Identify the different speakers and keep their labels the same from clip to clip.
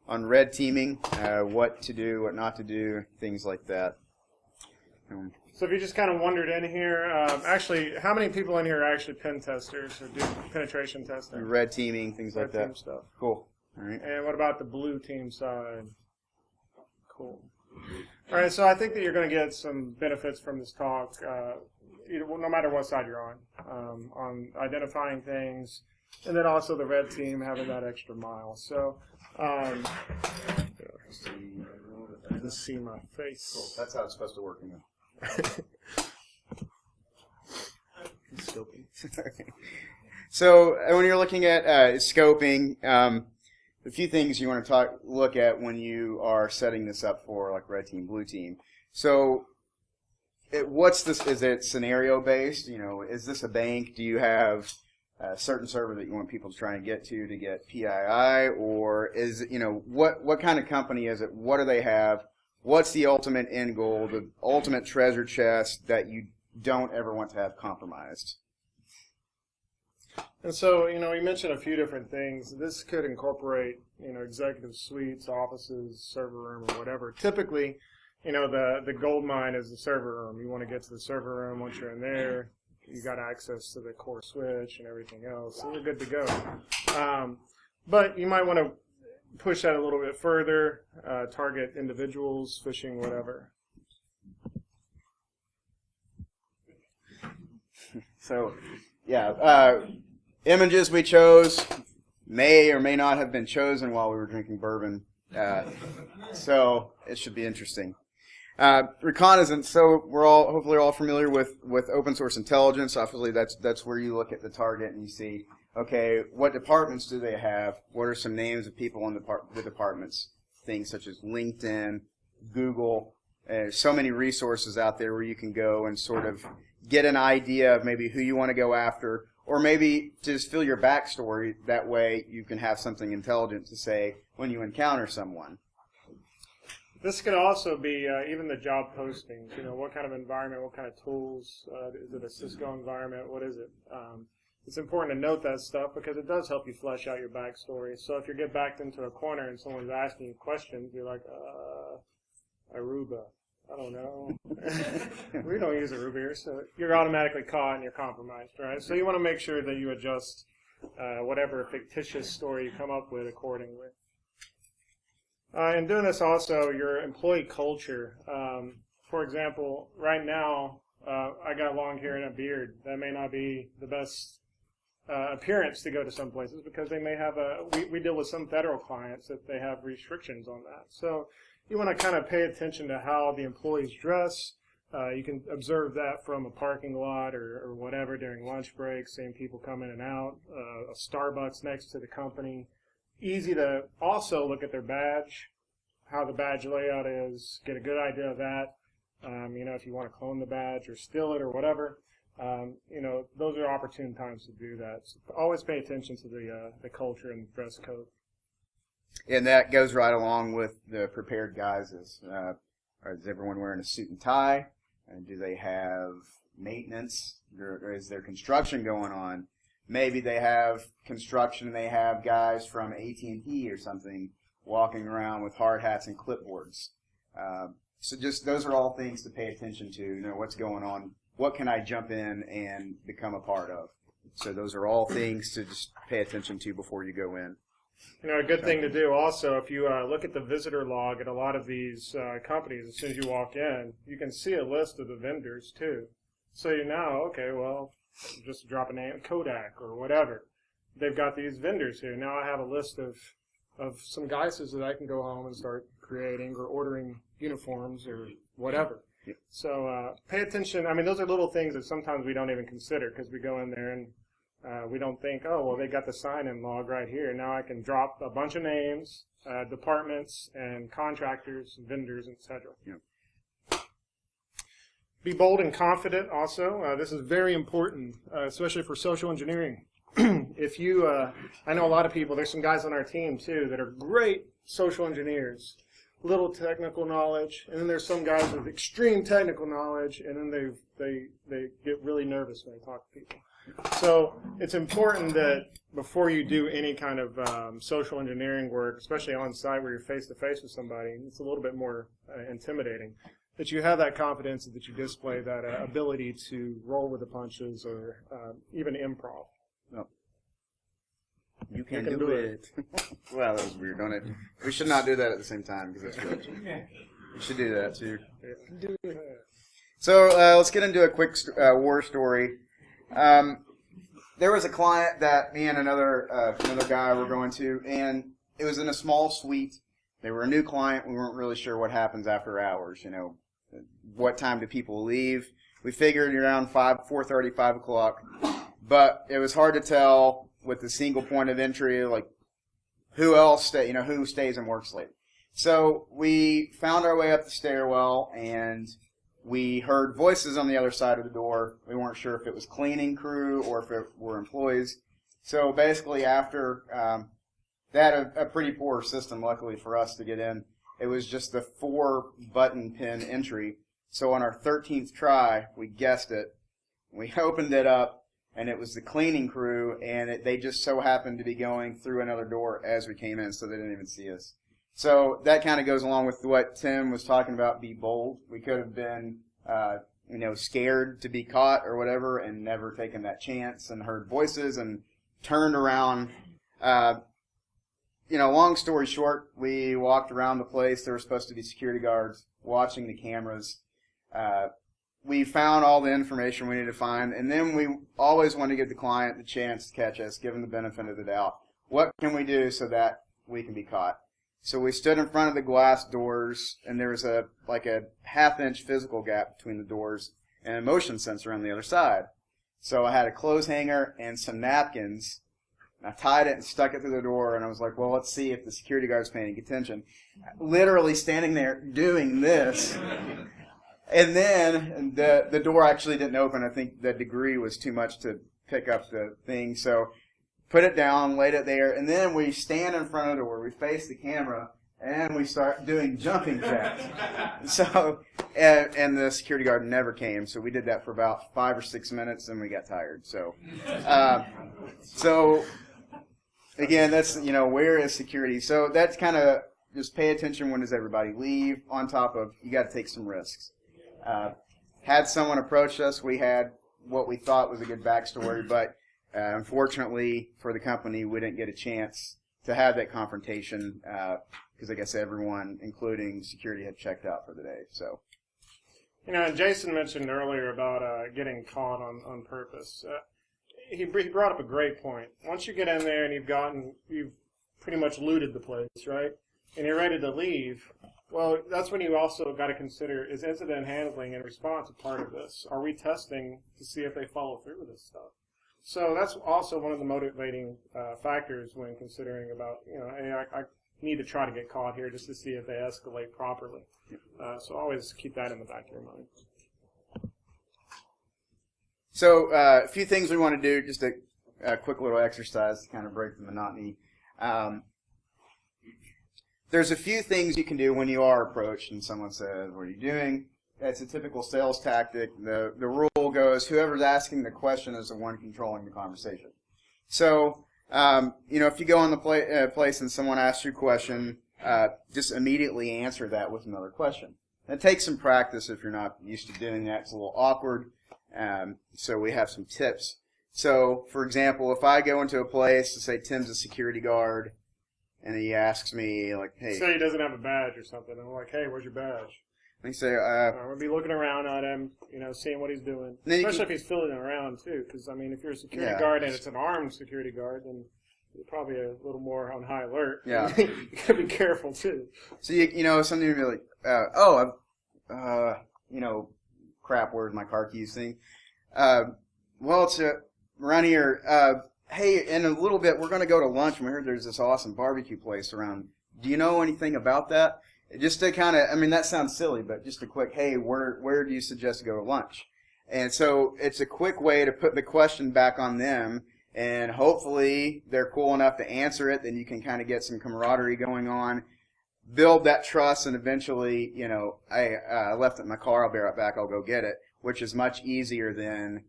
Speaker 1: on red teaming, what to do, what not to do, things like that.
Speaker 2: So if you just kind of wandered in here, actually, how many people in here are actually pen testers or do penetration testing?
Speaker 1: Red teaming, things like that.
Speaker 2: Team stuff.
Speaker 1: Cool. All right.
Speaker 2: And what about the blue team side? Cool. All right, so I think that you're going to get some benefits from this talk, no matter what side you're on identifying things, and then also the red team having that extra mile. So, let's see my face.
Speaker 1: Cool. That's how it's supposed to work.
Speaker 2: Scoping.
Speaker 1: So when you're looking at scoping, a few things you want to look at when you are setting this up for like red team, blue team. So what's this? Is it scenario based? Is this a bank? Do you have a certain server that you want people to try and get to get PII, or is what kind of company is it? What do they have? What's the ultimate end goal, the ultimate treasure chest that you don't ever want to have compromised?
Speaker 2: And so, we mentioned a few different things. This could incorporate, executive suites, offices, server room, or whatever. Typically, the gold mine is the server room. You want to get to the server room. Once you're in there, you got access to the core switch and everything else, so you're good to go. But you might want to push that a little bit further, target individuals, phishing, whatever.
Speaker 1: So, yeah, images we chose may or may not have been chosen while we were drinking bourbon, so it should be interesting. Reconnaissance. So we're hopefully all familiar with open source intelligence. Obviously, that's where you look at the target and you see, okay, what departments do they have? What are some names of people in the departments? Things such as LinkedIn, Google. So many resources out there where you can go and sort of get an idea of maybe who you want to go after, or maybe just fill your backstory. That way you can have something intelligent to say when you encounter someone.
Speaker 2: This could also be even the job postings. What kind of environment, what kind of tools? Is it a Cisco environment? What is it? It's important to note that stuff because it does help you flesh out your backstory. So if you get backed into a corner and someone's asking you questions, you're like, Aruba. I don't know. We don't use Aruba here, so you're automatically caught and you're compromised, right? So you want to make sure that you adjust whatever fictitious story you come up with accordingly. And doing this also, your employee culture. For example, right now, I got long hair and a beard. That may not be the best appearance to go to some places because they may have we deal with some federal clients that they have restrictions on that. So you want to kind of pay attention to how the employees dress. You can observe that from a parking lot or whatever during lunch breaks, seeing people come in and out, a Starbucks next to the company. Easy to also look at their badge, how the badge layout is, get a good idea of that. If you want to clone the badge or steal it or whatever, those are opportune times to do that. So always pay attention to the culture and dress code.
Speaker 1: And that goes right along with the prepared guys. Is everyone wearing a suit and tie? And do they have maintenance? Or is there construction going on? Maybe they have construction and they have guys from AT&T or something walking around with hard hats and clipboards. So just those are all things to pay attention to. What's going on. What can I jump in and become a part of? So those are all things to just pay attention to before you go in.
Speaker 2: A good thing to do also, if you look at the visitor log at a lot of these companies, as soon as you walk in, you can see a list of the vendors too. So okay, well, just drop a name, Kodak or whatever. They've got these vendors here. Now I have a list of some guises that I can go home and start creating or ordering uniforms or whatever.
Speaker 1: Yep.
Speaker 2: So pay attention. I mean, those are little things that sometimes we don't even consider because we go in there and we don't think, oh, well, they got the sign-in log right here. Now I can drop a bunch of names, departments, and contractors, vendors, etc.
Speaker 1: Yep.
Speaker 2: Be bold and confident also. This is very important, especially for social engineering. If you, I know a lot of people, there's some guys on our team too that are great social engineers, little technical knowledge, and then there's some guys with extreme technical knowledge, and then they get really nervous when they talk to people. So it's important that before you do any kind of social engineering work, especially on site where you're face to face with somebody, it's a little bit more intimidating, that you have that confidence, that you display that ability to roll with the punches or even improv.
Speaker 1: No. You can do it. Well, that was weird, don't it? We should not do that at the same time because that's good. We should do that too.
Speaker 2: Do it.
Speaker 1: So let's get into a quick war story. There was a client that me and another guy were going to, and it was in a small suite. They were a new client. We weren't really sure what happens after hours. You know, what time do people leave? We figured around 4:30, 5 o'clock, but it was hard to tell with the single point of entry, like who else who stays and works late. So we found our way up the stairwell, and we heard voices on the other side of the door. We weren't sure if it was cleaning crew or if it were employees. So basically after they had a pretty poor system, luckily for us, to get in. It was just the 4-button pin entry. So on our 13th try, we guessed it. We opened it up, and it was the cleaning crew, and they just so happened to be going through another door as we came in, so they didn't even see us. So that kind of goes along with what Tim was talking about, be bold. We could have been, scared to be caught or whatever and never taken that chance and heard voices and turned around. Long story short, we walked around the place. There were supposed to be security guards watching the cameras. We found all the information we needed to find, and then we always want to give the client the chance to catch us, give them the benefit of the doubt. What can we do so that we can be caught? So we stood in front of the glass doors, and there was a half-inch physical gap between the doors and a motion sensor on the other side. So I had a clothes hanger and some napkins. I tied it and stuck it through the door, and I was like, well, let's see if the security guard's paying attention. Literally standing there doing this. And then the door actually didn't open. I think the degree was too much to pick up the thing. So put it down, laid it there, and then we stand in front of the door. We face the camera, and we start doing jumping jacks. So, and the security guard never came. So we did that for about 5 or 6 minutes, and we got tired. So, again, that's, where is security? So that's kind of just pay attention, when does everybody leave, on top of you got to take some risks. Had someone approach us, we had what we thought was a good backstory, but unfortunately for the company, we didn't get a chance to have that confrontation because I guess everyone, including security, had checked out for the day. So,
Speaker 2: and Jason mentioned earlier about getting caught on purpose. He brought up a great point. Once you get in there and you've pretty much looted the place, right? And you're ready to leave. Well, that's when you also got to consider, is incident handling and response a part of this? Are we testing to see if they follow through with this stuff? So that's also one of the motivating factors when considering about, hey, I need to try to get caught here just to see if they escalate properly. So always keep that in the back of your mind.
Speaker 1: So a few things we want to do, just a quick little exercise to kind of break the monotony. There's a few things you can do when you are approached and someone says, what are you doing? It's a typical sales tactic. The rule goes, whoever's asking the question is the one controlling the conversation. So, if you go on the place and someone asks you a question, just immediately answer that with another question. It takes some practice if you're not used to doing that. It's a little awkward. So we have some tips. So, for example, if I go into a place, say Tim's a security guard, and he asks me, like, hey.
Speaker 2: Say he doesn't have a badge or something. I'm like, hey, where's your badge?
Speaker 1: And he say,
Speaker 2: I'm going to be looking around at him, seeing what he's doing. Especially if he's filling around, too. Because, if you're a security guard and it's an armed security guard, then you're probably a little more on high alert. Yeah. You got to be careful, too.
Speaker 1: So, something would be like, crap, where's my car keys thing? Well, it's around here. Hey, in a little bit, we're going to go to lunch, and we heard there's this awesome barbecue place around. Do you know anything about that? Just to kind of, that sounds silly, but just a quick, hey, where do you suggest to go to lunch? And so it's a quick way to put the question back on them, and hopefully they're cool enough to answer it. Then you can kind of get some camaraderie going on, build that trust, and eventually, I left it in my car. I'll be right back. I'll go get it, which is much easier than,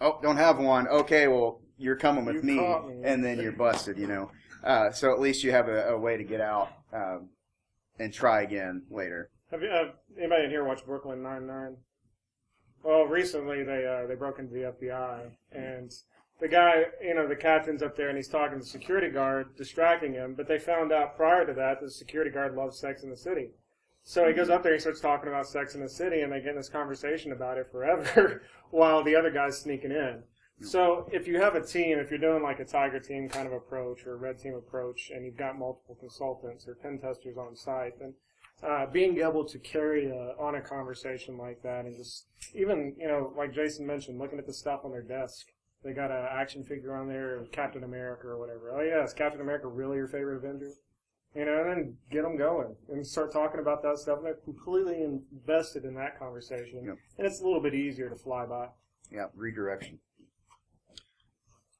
Speaker 1: oh, don't have one. Okay, well, you're coming with me,
Speaker 2: caught me.
Speaker 1: and then you're busted, So at least you have a way to get out and try again later.
Speaker 2: Have anybody in here watched Brooklyn Nine-Nine? Well, recently they broke into the FBI, and the guy, the captain's up there, and he's talking to the security guard, distracting him, but they found out prior to that the security guard loves Sex in the City. So he goes up there, he starts talking about Sex in the City, and they get in this conversation about it forever while the other guy's sneaking in. So if you have a team, if you're doing like a Tiger team kind of approach or a Red team approach, and you've got multiple consultants or pen testers on site, then being able to carry on a conversation like that, and just even, like Jason mentioned, looking at the stuff on their desk. They got an action figure on there of Captain America or whatever. Oh, yeah, is Captain America really your favorite Avenger? And then get them going and start talking about that stuff. And they're completely invested in that conversation.
Speaker 1: Yep.
Speaker 2: And it's a little bit easier to fly by.
Speaker 1: Yeah, redirection.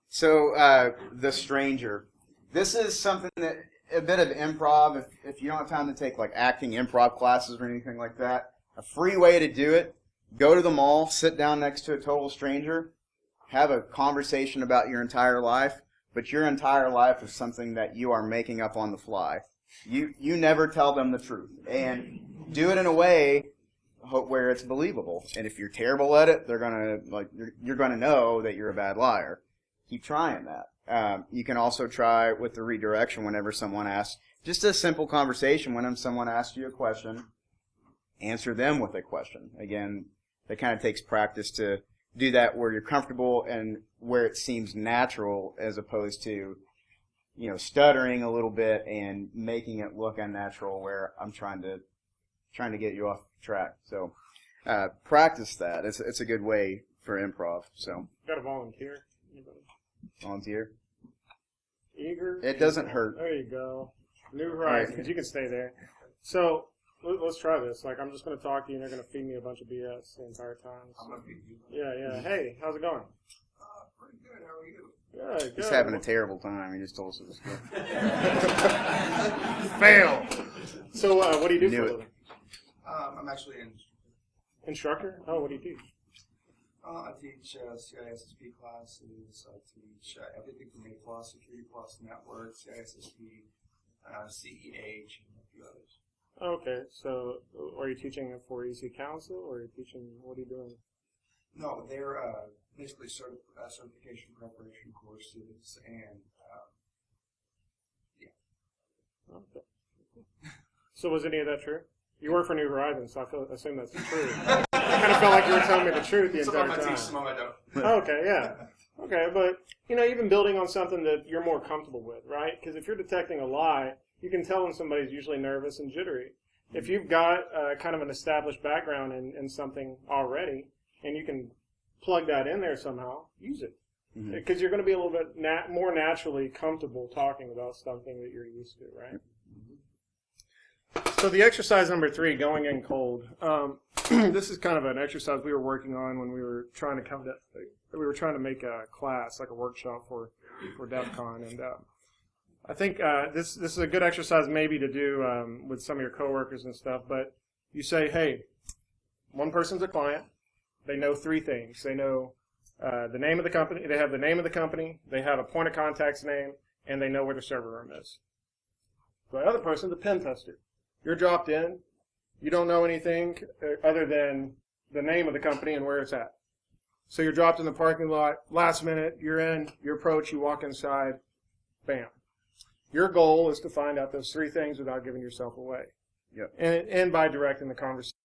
Speaker 1: So, The Stranger. This is something that, a bit of improv, if you don't have time to take like acting improv classes or anything like that, a free way to do it, go to the mall, sit down next to a total stranger, have a conversation about your entire life, but your entire life is something that you are making up on the fly. You never tell them the truth. And do it in a way where it's believable. And if you're terrible at it, you're gonna know that you're a bad liar. Keep trying that. You can also try with the redirection whenever someone asks, just a simple conversation, whenever someone asks you a question, answer them with a question. Again, that kind of takes practice to do that where you're comfortable and where it seems natural, as opposed to, stuttering a little bit and making it look unnatural where I'm trying to get you off track. So, practice that. It's a good way for improv. So.
Speaker 2: Got a volunteer? Anybody?
Speaker 1: Volunteer?
Speaker 2: Eager?
Speaker 1: It doesn't hurt.
Speaker 2: There you go. New Horizons. Right. You can stay there. So, let's try this. I'm just going to talk to you, and they're going to feed me a bunch of BS the entire time. So.
Speaker 3: I'm going to feed you.
Speaker 2: Yeah. Hey, how's it going?
Speaker 3: Pretty good. How are you?
Speaker 2: Good.
Speaker 1: He's having a terrible time. He just told us it was good.
Speaker 2: Fail. So, what do you do for a living?
Speaker 3: I'm actually an
Speaker 2: instructor. Oh, what do you teach?
Speaker 3: I teach CISSP classes. I teach everything from A+, Security Plus, Network, CISSP, CEH, and a few others.
Speaker 2: Okay, so are you teaching for EC Council, or are you teaching, what are you doing?
Speaker 3: No, they're basically certification preparation courses, and yeah.
Speaker 2: Okay. So was any of that true? You work for New Horizons, so I assume that's true. I kind of felt like you were telling me the truth the entire time.
Speaker 3: Some of I teach, some of I don't.
Speaker 2: Okay, yeah. Okay, but, even building on something that you're more comfortable with, right? Because if you're detecting a lie, you can tell when somebody's usually nervous and jittery. If you've got kind of an established background in something already, and you can plug that in there somehow, use it. Because you're going to be a little bit more naturally comfortable talking about something that you're used to, right? So the exercise number 3, going in cold. This is kind of an exercise we were working on when we were trying to make a class, like a workshop for DEF CON, and I think this is a good exercise maybe to do with some of your coworkers and stuff. But you say, hey, one person's a client. They know 3 things. They know the name of the company. They have the name of the company. They have a point of contact's name, and they know where the server room is. The other person's a pen tester. You're dropped in. You don't know anything other than the name of the company and where it's at. So you're dropped in the parking lot. Last minute, you're in. You approach. You walk inside. Bam. Your goal is to find out those 3 things without giving yourself away.
Speaker 1: Yep.
Speaker 2: And by directing the conversation.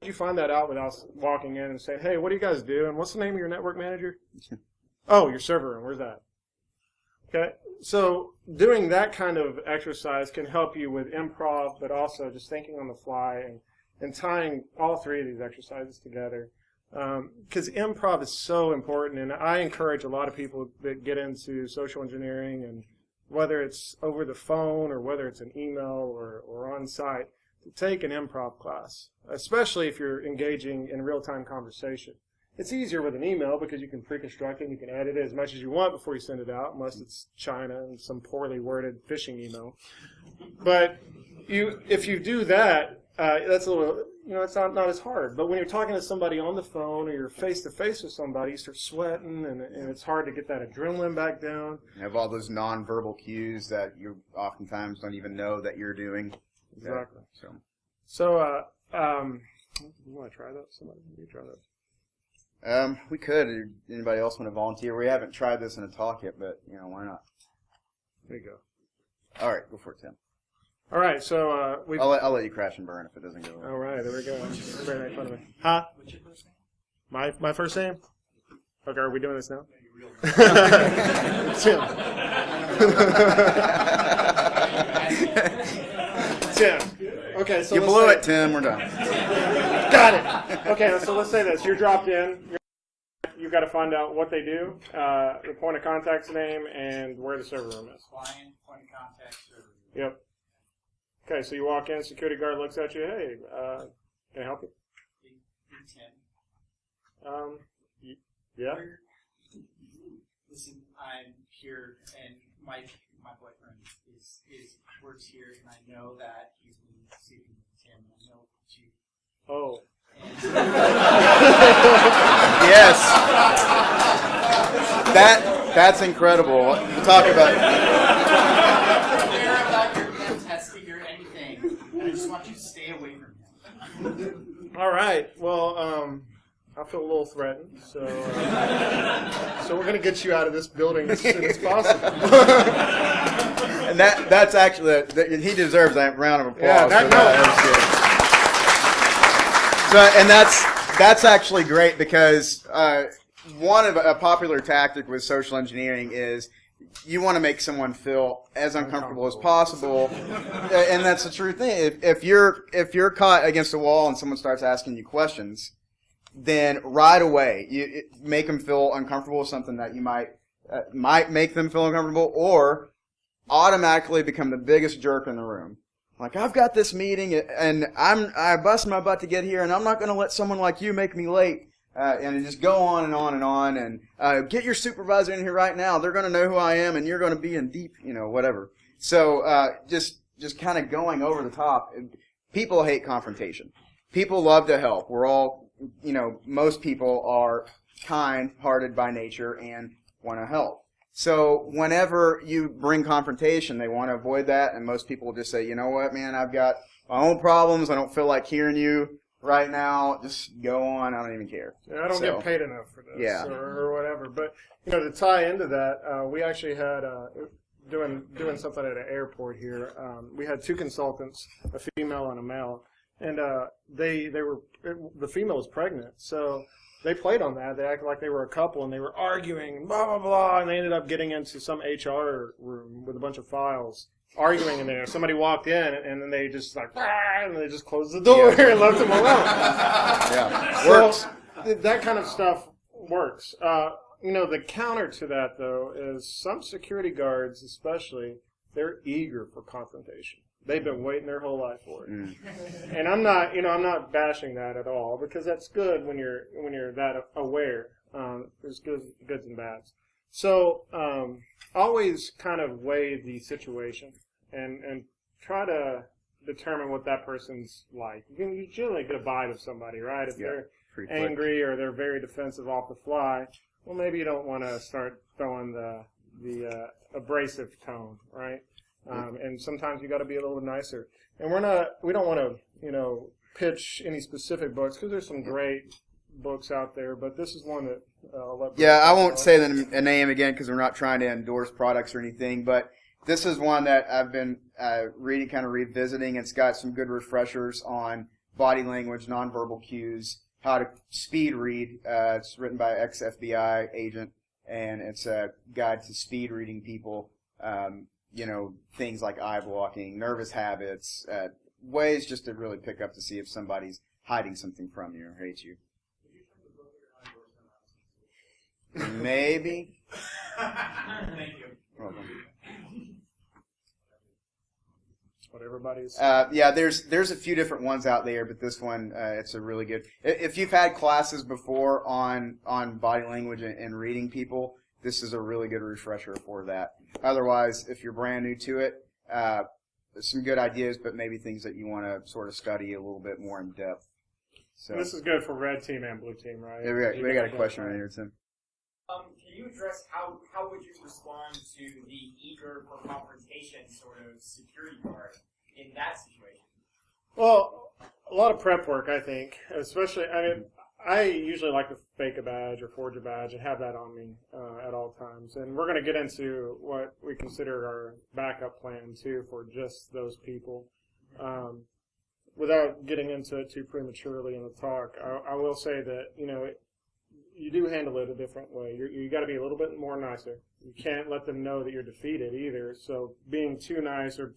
Speaker 2: Did you find that out without walking in and saying, hey, what do you guys do? And what's the name of your network manager? Oh, your server room. Where's that? Okay. So doing that kind of exercise can help you with improv, but also just thinking on the fly and tying all 3 of these exercises together. Because improv is so important, and I encourage a lot of people that get into social engineering, and whether it's over the phone or whether it's an email or on site, to take an improv class, especially if you're engaging in real-time conversation. It's easier with an email because you can pre-construct it and you can edit it as much as you want before you send it out, unless it's China and some poorly worded phishing email. But if you do that, that's a little it's not as hard. But when you're talking to somebody on the phone or you're face to face with somebody, you start sweating, and it's hard to get that adrenaline back down.
Speaker 1: You have all those nonverbal cues that you oftentimes don't even know that you're doing.
Speaker 2: Exactly.
Speaker 1: Yeah,
Speaker 2: So, you want to try that? Somebody, you try that.
Speaker 1: we could. Anybody else want to volunteer? We haven't tried this in a talk yet, but why not?
Speaker 2: There you go.
Speaker 1: All right, go for it, Tim.
Speaker 2: All right, so
Speaker 1: I'll let you crash and burn if it doesn't go well.
Speaker 2: All right, there we go. Everybody make fun of me. Huh?
Speaker 3: What's your first name?
Speaker 2: My first name? Okay, are we doing this now? Tim. Tim. Okay, so
Speaker 1: you
Speaker 2: let's
Speaker 1: blew
Speaker 2: say,
Speaker 1: it, Tim. We're done.
Speaker 2: Got it. Okay, so let's say this. You're dropped in. You've got to find out what they do, the point of contact's name, and where the server room is.
Speaker 3: Client, point of contact, server.
Speaker 2: Yep. Okay, so you walk in, security guard looks at you. Hey, can I help you? Yeah.
Speaker 3: Listen, I'm here, and my boyfriend is works here, and I know that he's been sleeping with Tim. I know you.
Speaker 2: Oh.
Speaker 1: Yes. That's incredible. We'll talk about it.
Speaker 3: I don't care about your testing or anything. And I just want you to stay away from him.
Speaker 2: All right. Well, I feel a little threatened, so we're going to get you out of this building as soon as possible.
Speaker 1: And that's actually he deserves that round of applause.
Speaker 2: Yeah,
Speaker 1: for that. So, and that's actually great because one of a popular tactic with social engineering is you want to make someone feel as uncomfortable as possible, and that's the true thing. If you're caught against a wall and someone starts asking you questions, then right away you make them feel uncomfortable with something that you might make them feel uncomfortable, or automatically become the biggest jerk in the room. Like, I've got this meeting and I busted my butt to get here, and I'm not going to let someone like you make me late. And just go on and on and on, and get your supervisor in here right now. They're going to know who I am, and you're going to be in deep, whatever. So just kind of going over the top. People hate confrontation. People love to help. We're all, most people are kind-hearted by nature and want to help. So whenever you bring confrontation, they want to avoid that, and most people will just say, you know what, man, I've got my own problems. I don't feel like hearing you right now. Just go on. I don't even care.
Speaker 2: Yeah, I don't get paid enough for this,
Speaker 1: yeah,
Speaker 2: or whatever. But to tie into that, we actually had doing something at an airport here. We had two consultants, a female and a male, and the female was pregnant, so they played on that. They acted like they were a couple, and they were arguing, blah blah blah, and they ended up getting into some HR room with a bunch of files, arguing in there. Somebody walked in, and then they just and they just closed the door and left them alone.
Speaker 1: Yeah,
Speaker 2: works. So, that kind of stuff works. The counter to that, though, is some security guards, especially, they're eager for confrontation. They've been waiting their whole life for it. And I'm not bashing that at all, because that's good when you're that aware. There's goods and bads. So always kind of weigh the situation and try to determine what that person's like. You can usually get a vibe of somebody, right? If they're angry or they're very defensive off the fly, well, maybe you don't want to start throwing the abrasive tone, right? And sometimes you got to be a little nicer. And we don't want to, pitch any specific books, because there's some great books out there, but this is one that I'll let Brent
Speaker 1: I won't say the name again because we're not trying to endorse products or anything, but this is one that I've been reading, kind of revisiting. It's got some good refreshers on body language, nonverbal cues, how to speed read. It's written by ex-FBI agent, and it's a guide to speed reading people. Things like eye blocking, nervous habits, ways just to really pick up to see if somebody's hiding something from you or hates you. Maybe.
Speaker 3: Thank you.
Speaker 1: Welcome.
Speaker 2: That's what everybody's.
Speaker 1: There's a few different ones out there, but this one it's a really good. If you've had classes before on body language and reading people, this is a really good refresher for that. Otherwise, if you're brand new to it, there's some good ideas, but maybe things that you want to sort of study a little bit more in depth. So
Speaker 2: And this is good for red team and blue team, right?
Speaker 1: yeah, we got a question right here, Tim.
Speaker 4: Can you address how would you respond to the eager for confrontation sort of security guard in that situation?
Speaker 2: Well, a lot of prep work, I think. Especially, I usually like to fake a badge or forge a badge and have that on me at all times. And we're going to get into what we consider our backup plan, too, for just those people. Without getting into it too prematurely in the talk, I will say that, you do handle it a different way. You got to be a little bit more nicer. You can't let them know that you're defeated either. So being too nice or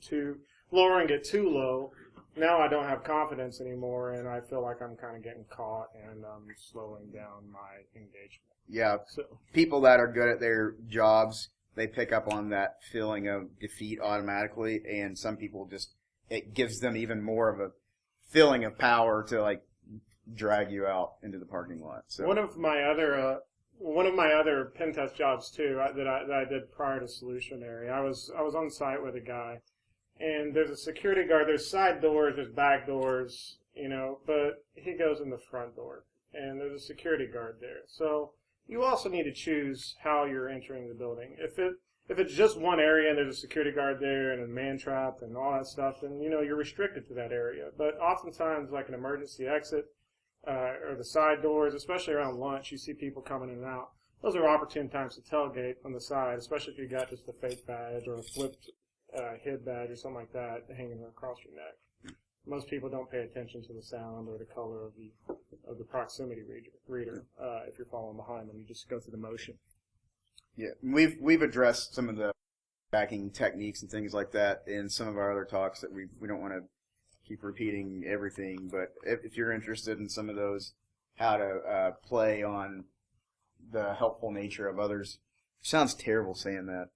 Speaker 2: lowering it too low, now I don't have confidence anymore, and I feel like I'm kind of getting caught and slowing down my engagement.
Speaker 1: Yeah,
Speaker 2: So
Speaker 1: people that are good at their jobs, they pick up on that feeling of defeat automatically, and some people it gives them even more of a feeling of power to like drag you out into the parking lot. So
Speaker 2: one of my other pen test jobs too that I did prior to Solutionary, I was on site with a guy, and there's a security guard. There's side doors, there's back doors, but he goes in the front door, and there's a security guard there. So you also need to choose how you're entering the building. If it's just one area and there's a security guard there and a man trap and all that stuff, then you're restricted to that area. But oftentimes, like an emergency exit or the side doors, especially around lunch, you see people coming in and out. Those are opportune times to tailgate on the side, especially if you got just a fake badge or a flipped head badge or something like that hanging across your neck. Most people don't pay attention to the sound or the color of the proximity reader. If you're following behind them, you just go through the motion.
Speaker 1: yeah, we've addressed some of the backing techniques and things like that in some of our other talks that we don't want to keep repeating everything, but if you're interested in some of those, how to play on the helpful nature of others. Sounds terrible saying that.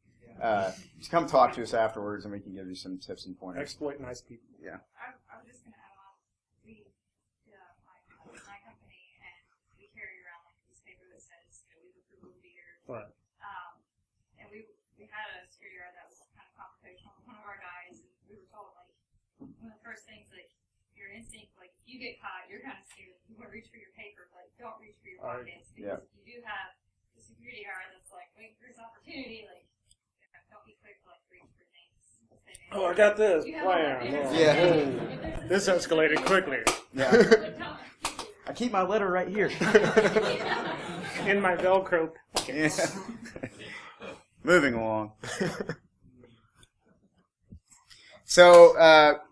Speaker 1: Just come talk to us afterwards and we can give you some tips and pointers.
Speaker 2: Exploit nice people.
Speaker 1: Yeah.
Speaker 5: I was just going to add on, my company, and we carry around like this paper that says, we look for blue beer.
Speaker 2: Right.
Speaker 5: And we had a security guard that was kind of confrontational with one of our guys, and we were told, like, one of the first things, like, your instinct, like, if you get caught, you're kind of scared. You want to reach for your paper, but don't reach for your pockets. Because if you do have the security guard that's, like, waiting for his opportunity, like, don't be quick to, like, reach for things.
Speaker 2: Oh, I got this plan.
Speaker 1: Yeah.
Speaker 2: This escalated quickly.
Speaker 1: Yeah. I keep my letter right here.
Speaker 2: In my Velcro.
Speaker 1: Yeah. Moving along. So,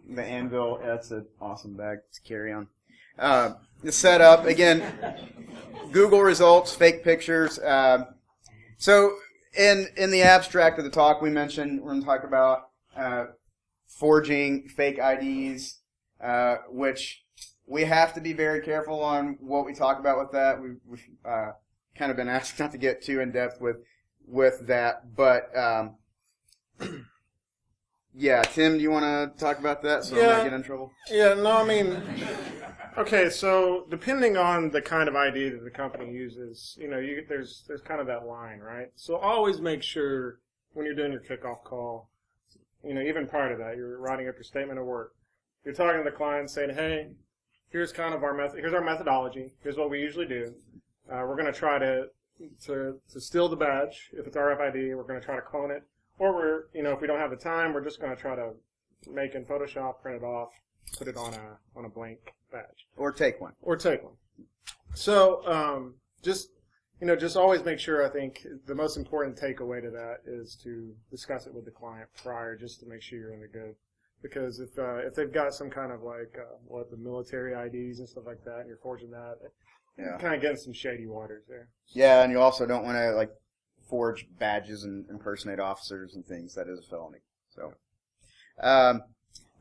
Speaker 1: the anvil, that's an awesome bag to carry on. The setup, again, Google results, fake pictures. So, in the abstract of the talk we mentioned, we're going to talk about forging fake IDs, which we have to be very careful on what we talk about with that. We've kind of been asked not to get too in-depth with that, but yeah, Tim, do you want to talk about that so I'm not getting in trouble?
Speaker 2: Yeah, no, I mean, okay, so depending on the kind of ID that the company uses, there's kind of that line, right? So always make sure when you're doing your kickoff call, even prior to that, you're writing up your statement of work. You're talking to the client saying, hey, here's kind of here's our methodology. Here's what we usually do. We're going to try to steal the badge. If it's RFID, we're going to try to clone it. Or if we don't have the time, we're just going to try to make in Photoshop, print it off, put it on a blank badge.
Speaker 1: Or take one.
Speaker 2: So, just always make sure, I think, the most important takeaway to that is to discuss it with the client prior, just to make sure you're in the good. Because if they've got some kind of the military IDs and stuff like that, and you're forging that, you're kind of getting some shady waters there.
Speaker 1: Yeah, and you also don't want to forge badges and impersonate officers and things. That is a felony. So,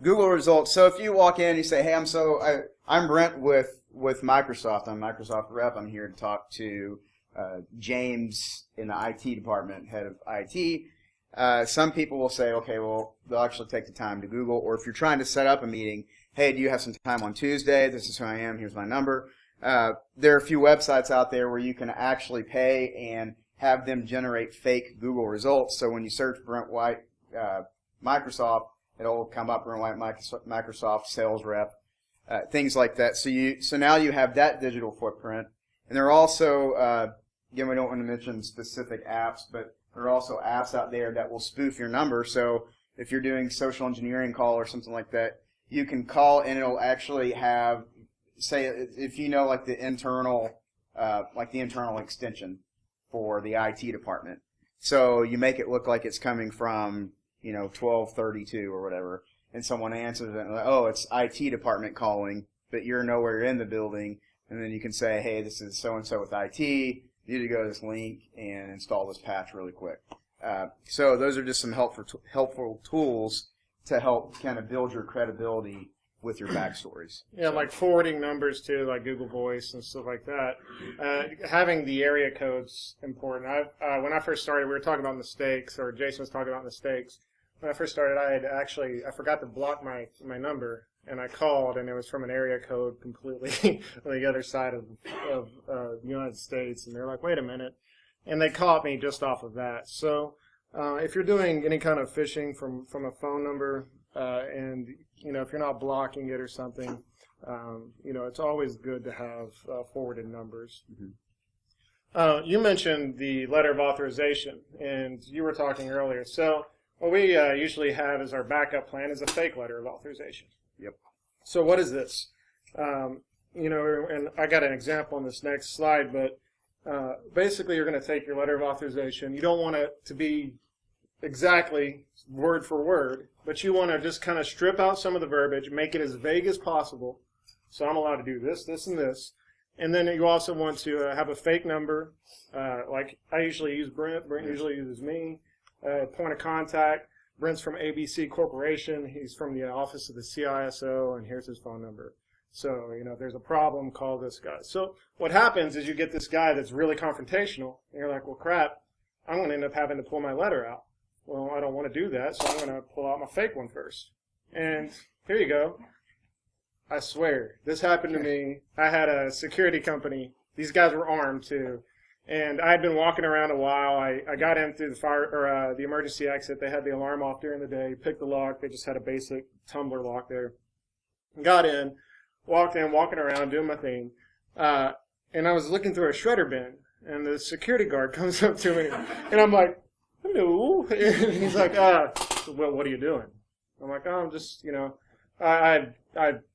Speaker 1: Google results. So if you walk in and you say, "Hey, I'm Brent with Microsoft. I'm a Microsoft rep. I'm here to talk to James in the IT department, head of IT." Some people will say, "Okay, well, they'll actually take the time to Google." Or if you're trying to set up a meeting, "Hey, do you have some time on Tuesday? This is who I am. Here's my number." There are a few websites out there where you can actually pay and have them generate fake Google results. So when you search Brent White Microsoft, it'll come up Brent White Microsoft sales rep. things like that. So now you have that digital footprint, and there are also again, we don't want to mention specific apps, but there are also apps out there that will spoof your number. So if you're doing social engineering call or something like that, you can call and it'll actually have, say, if you know like the internal extension for the IT department. So you make it look like it's coming from 1232 or whatever, and someone answers it and like, oh, it's IT department calling, but you're nowhere in the building, and then you can say, hey, this is so and so with IT. You need to go to this link and install this patch really quick. So those are just some helpful tools to help kind of build your credibility with your backstories.
Speaker 2: Yeah, like forwarding numbers to like Google Voice and stuff like that. Having the area codes important. When I first started, we were talking about mistakes, or Jason was talking about mistakes. When I first started, I forgot to block my number, and I called, and it was from an area code completely on the other side of the United States, and they're like, wait a minute. And they caught me just off of that. So if you're doing any kind of phishing from a phone number, and if you're not blocking it or something, it's always good to have forwarded numbers. Mm-hmm. You mentioned the letter of authorization, and you were talking earlier. So what we usually have as our backup plan is a fake letter of authorization.
Speaker 1: Yep. So
Speaker 2: what is this? And I got an example on this next slide, but basically you're going to take your letter of authorization. You don't want it to be exactly word for word, but you want to just kind of strip out some of the verbiage, make it as vague as possible. So I'm allowed to do this, this, and this. And then you also want to have a fake number. Like I usually use Brent. Brent usually uses me. Point of contact. Brent's from ABC Corporation. He's from the office of the CISO, and here's his phone number. So, if there's a problem, call this guy. So what happens is you get this guy that's really confrontational, and you're like, well, crap, I'm going to end up having to pull my letter out. Well, I don't want to do that, so I'm going to pull out my fake one first. And here you go. I swear, this happened to me. I had a security company. These guys were armed, too. And I had been walking around a while. I got in through the emergency exit. They had the alarm off during the day. Picked the lock. They just had a basic tumbler lock there. Got in, walked in, walking around, doing my thing. And I was looking through a shredder bin, and the security guard comes up to me, and I'm like, hello. And he's like, well, what are you doing? I'm like, oh, I'm just, I'd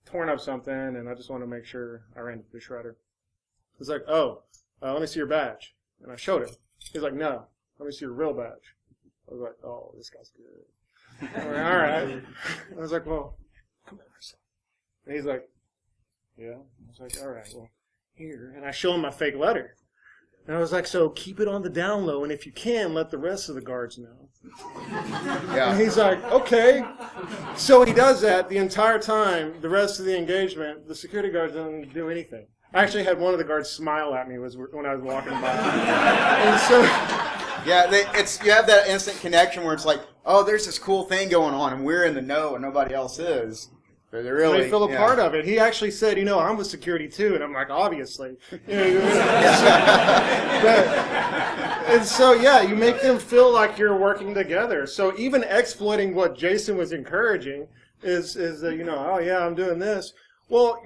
Speaker 2: torn up something, and I just want to make sure I ran to the shredder. He's like, oh. Let me see your badge. And I showed him. He's like, no, let me see your real badge. I was like, oh, this guy's good. I'm like, all right. I was like, well, come over a second. And he's like, yeah. I was like, all right, well, here. And I show him my fake letter. And I was like, so keep it on the down low, and if you can, let the rest of the guards know. Yeah. And he's like, okay. So he does that the entire time, the rest of the engagement, the security guards don't do anything. I actually had one of the guards smile at me when I was walking by. And so,
Speaker 1: yeah, you have that instant connection where it's like, oh, there's this cool thing going on, and we're in the know, and nobody else is. But
Speaker 2: they feel a part of it. He actually said, I'm with security too, and I'm like, obviously. And so, you make them feel like you're working together. So even exploiting what Jason was encouraging is oh yeah, I'm doing this. Well,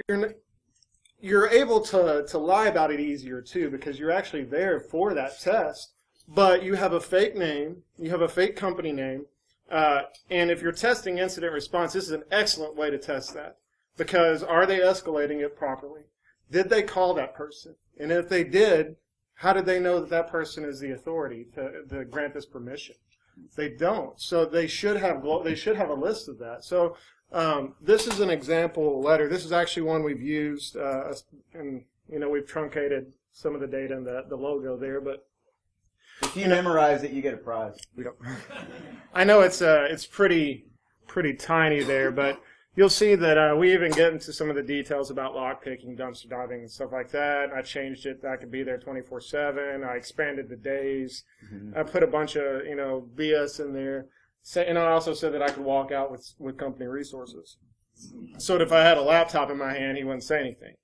Speaker 2: you're able to lie about it easier, too, because you're actually there for that test. But you have a fake name. You have a fake company name. And if you're testing incident response, this is an excellent way to test that. Because are they escalating it properly? Did they call that person? And if they did, how did they know that that person is the authority to grant this permission? They don't. So they should have a list of that. So this is an example letter. This is actually one we've used, and we've truncated some of the data and the logo there. But
Speaker 1: if you memorize it, you get a prize.
Speaker 2: We don't. I know it's pretty tiny there, but you'll see that we even get into some of the details about lockpicking, dumpster diving, and stuff like that. I changed it. I could be there 24/7. I expanded the days. Mm-hmm. I put a bunch of BS in there. And I also said that I could walk out with company resources. So that if I had a laptop in my hand, he wouldn't say anything.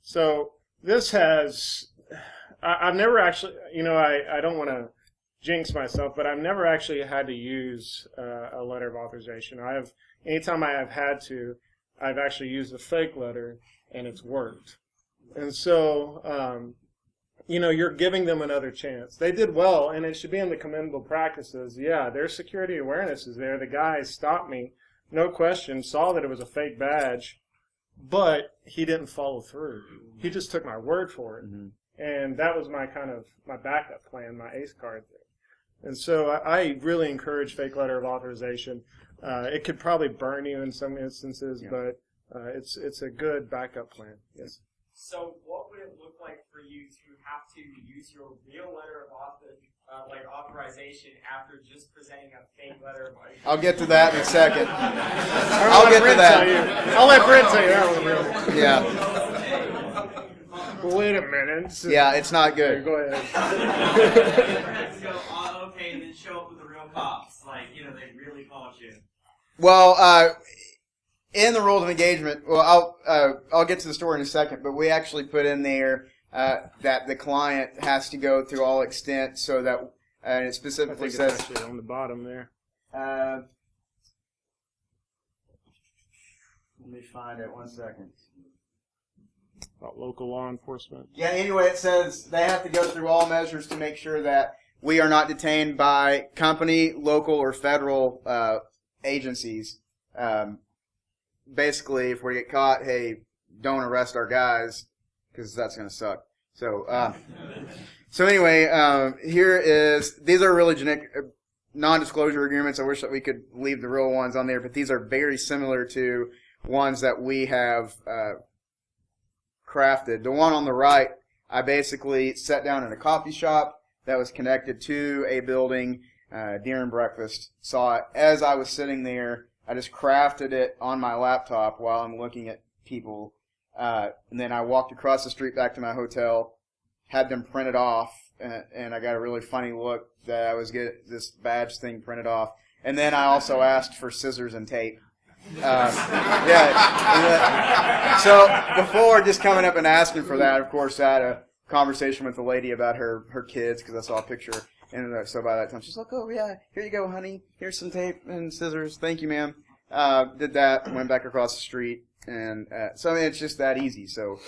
Speaker 2: So this I've never actually, I don't want to jinx myself, but I've never actually had to use a letter of authorization. Anytime I have had to, I've actually used a fake letter, and it's worked. And so, you're giving them another chance. They did well, and it should be in the commendable practices. Yeah, their security awareness is there. The guy stopped me, no question, saw that it was a fake badge, but he didn't follow through. He just took my word for it.
Speaker 1: Mm-hmm.
Speaker 2: And that was my backup plan, my ace card there. And so I really encourage fake letter of authorization. It could probably burn you in some instances, but it's a good backup plan. Yes.
Speaker 4: So what would it look like for you to have to use your real letter of authorization after just presenting a fake letter of authorization?
Speaker 1: I'll get to that in a second.
Speaker 2: I'll
Speaker 1: get to that.
Speaker 2: I'll let Brent tell you that one, really.
Speaker 1: Yeah.
Speaker 2: Wait a minute.
Speaker 1: Yeah, it's not good.
Speaker 2: Go ahead.
Speaker 6: Okay, and then show up with the real cops. They really caught you.
Speaker 1: Well, in the rules of engagement, I'll get to the story in a second, but we actually put in there that the client has to go through all extent, so that and it specifically says
Speaker 2: actually on the bottom there.
Speaker 1: Let me find it. 1 second.
Speaker 2: About local law enforcement.
Speaker 1: Yeah. Anyway, it says they have to go through all measures to make sure that we are not detained by company, local, or federal agencies. Basically, if we get caught, hey, don't arrest our guys, because that's going to suck. So, anyway, these are really generic non-disclosure agreements. I wish that we could leave the real ones on there, but these are very similar to ones that we have crafted. The one on the right, I basically sat down in a coffee shop that was connected to a building during breakfast. Saw it as I was sitting there. I just crafted it on my laptop while I'm looking at people. And then I walked across the street back to my hotel, had them printed off, and I got a really funny look that I was getting this badge thing printed off. And then I also asked for scissors and tape. So before just coming up and asking for that, of course, I had a conversation with the lady about her kids, because I saw a picture. And so by that time, she's like, oh, yeah, here you go, honey. Here's some tape and scissors. Thank you, ma'am. Did that, went back across the street. And so, I mean, it's just that easy. So,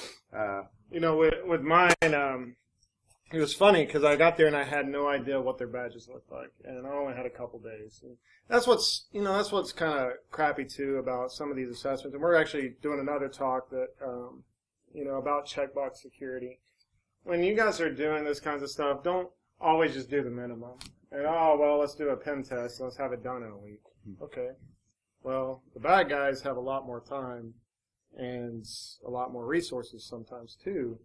Speaker 2: with mine, it was funny because I got there and I had no idea what their badges looked like. And I only had a couple days. And that's what's kind of crappy, too, about some of these assessments. And we're actually doing another talk that, about checkbox security. When you guys are doing this kinds of stuff, don't always just do the minimum. And, let's do a pen test. Let's have it done in a week. Okay. Well, the bad guys have a lot more time and a lot more resources sometimes, too,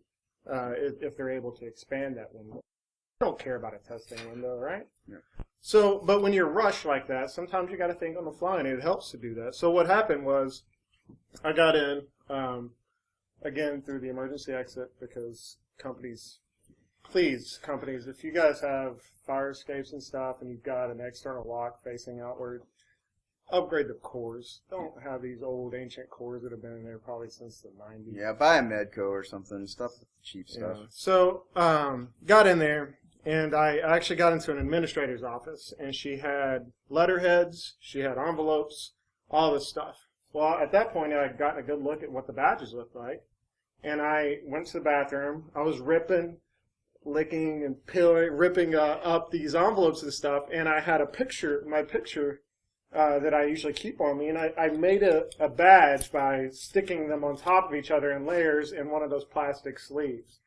Speaker 2: if they're able to expand that window. They don't care about a testing window, right?
Speaker 1: Yeah.
Speaker 2: So, but when you're rushed like that, sometimes you got to think on the fly, and it helps to do that. So what happened was I got in, again, through the emergency exit, because companies, if you guys have fire escapes and stuff and you've got an external lock facing outward, upgrade the cores. Don't have these old ancient cores that have been in there probably since the 90s.
Speaker 1: Yeah, buy a Medco or something. Cheap stuff.
Speaker 2: Yeah. So, got in there, and I actually got into an administrator's office, and she had letterheads, she had envelopes, all this stuff. Well, at that point, I had gotten a good look at what the badges looked like, and I went to the bathroom. I was ripping up these envelopes and stuff, and I had my picture that I usually keep on me, and I made a badge by sticking them on top of each other in layers in one of those plastic sleeves.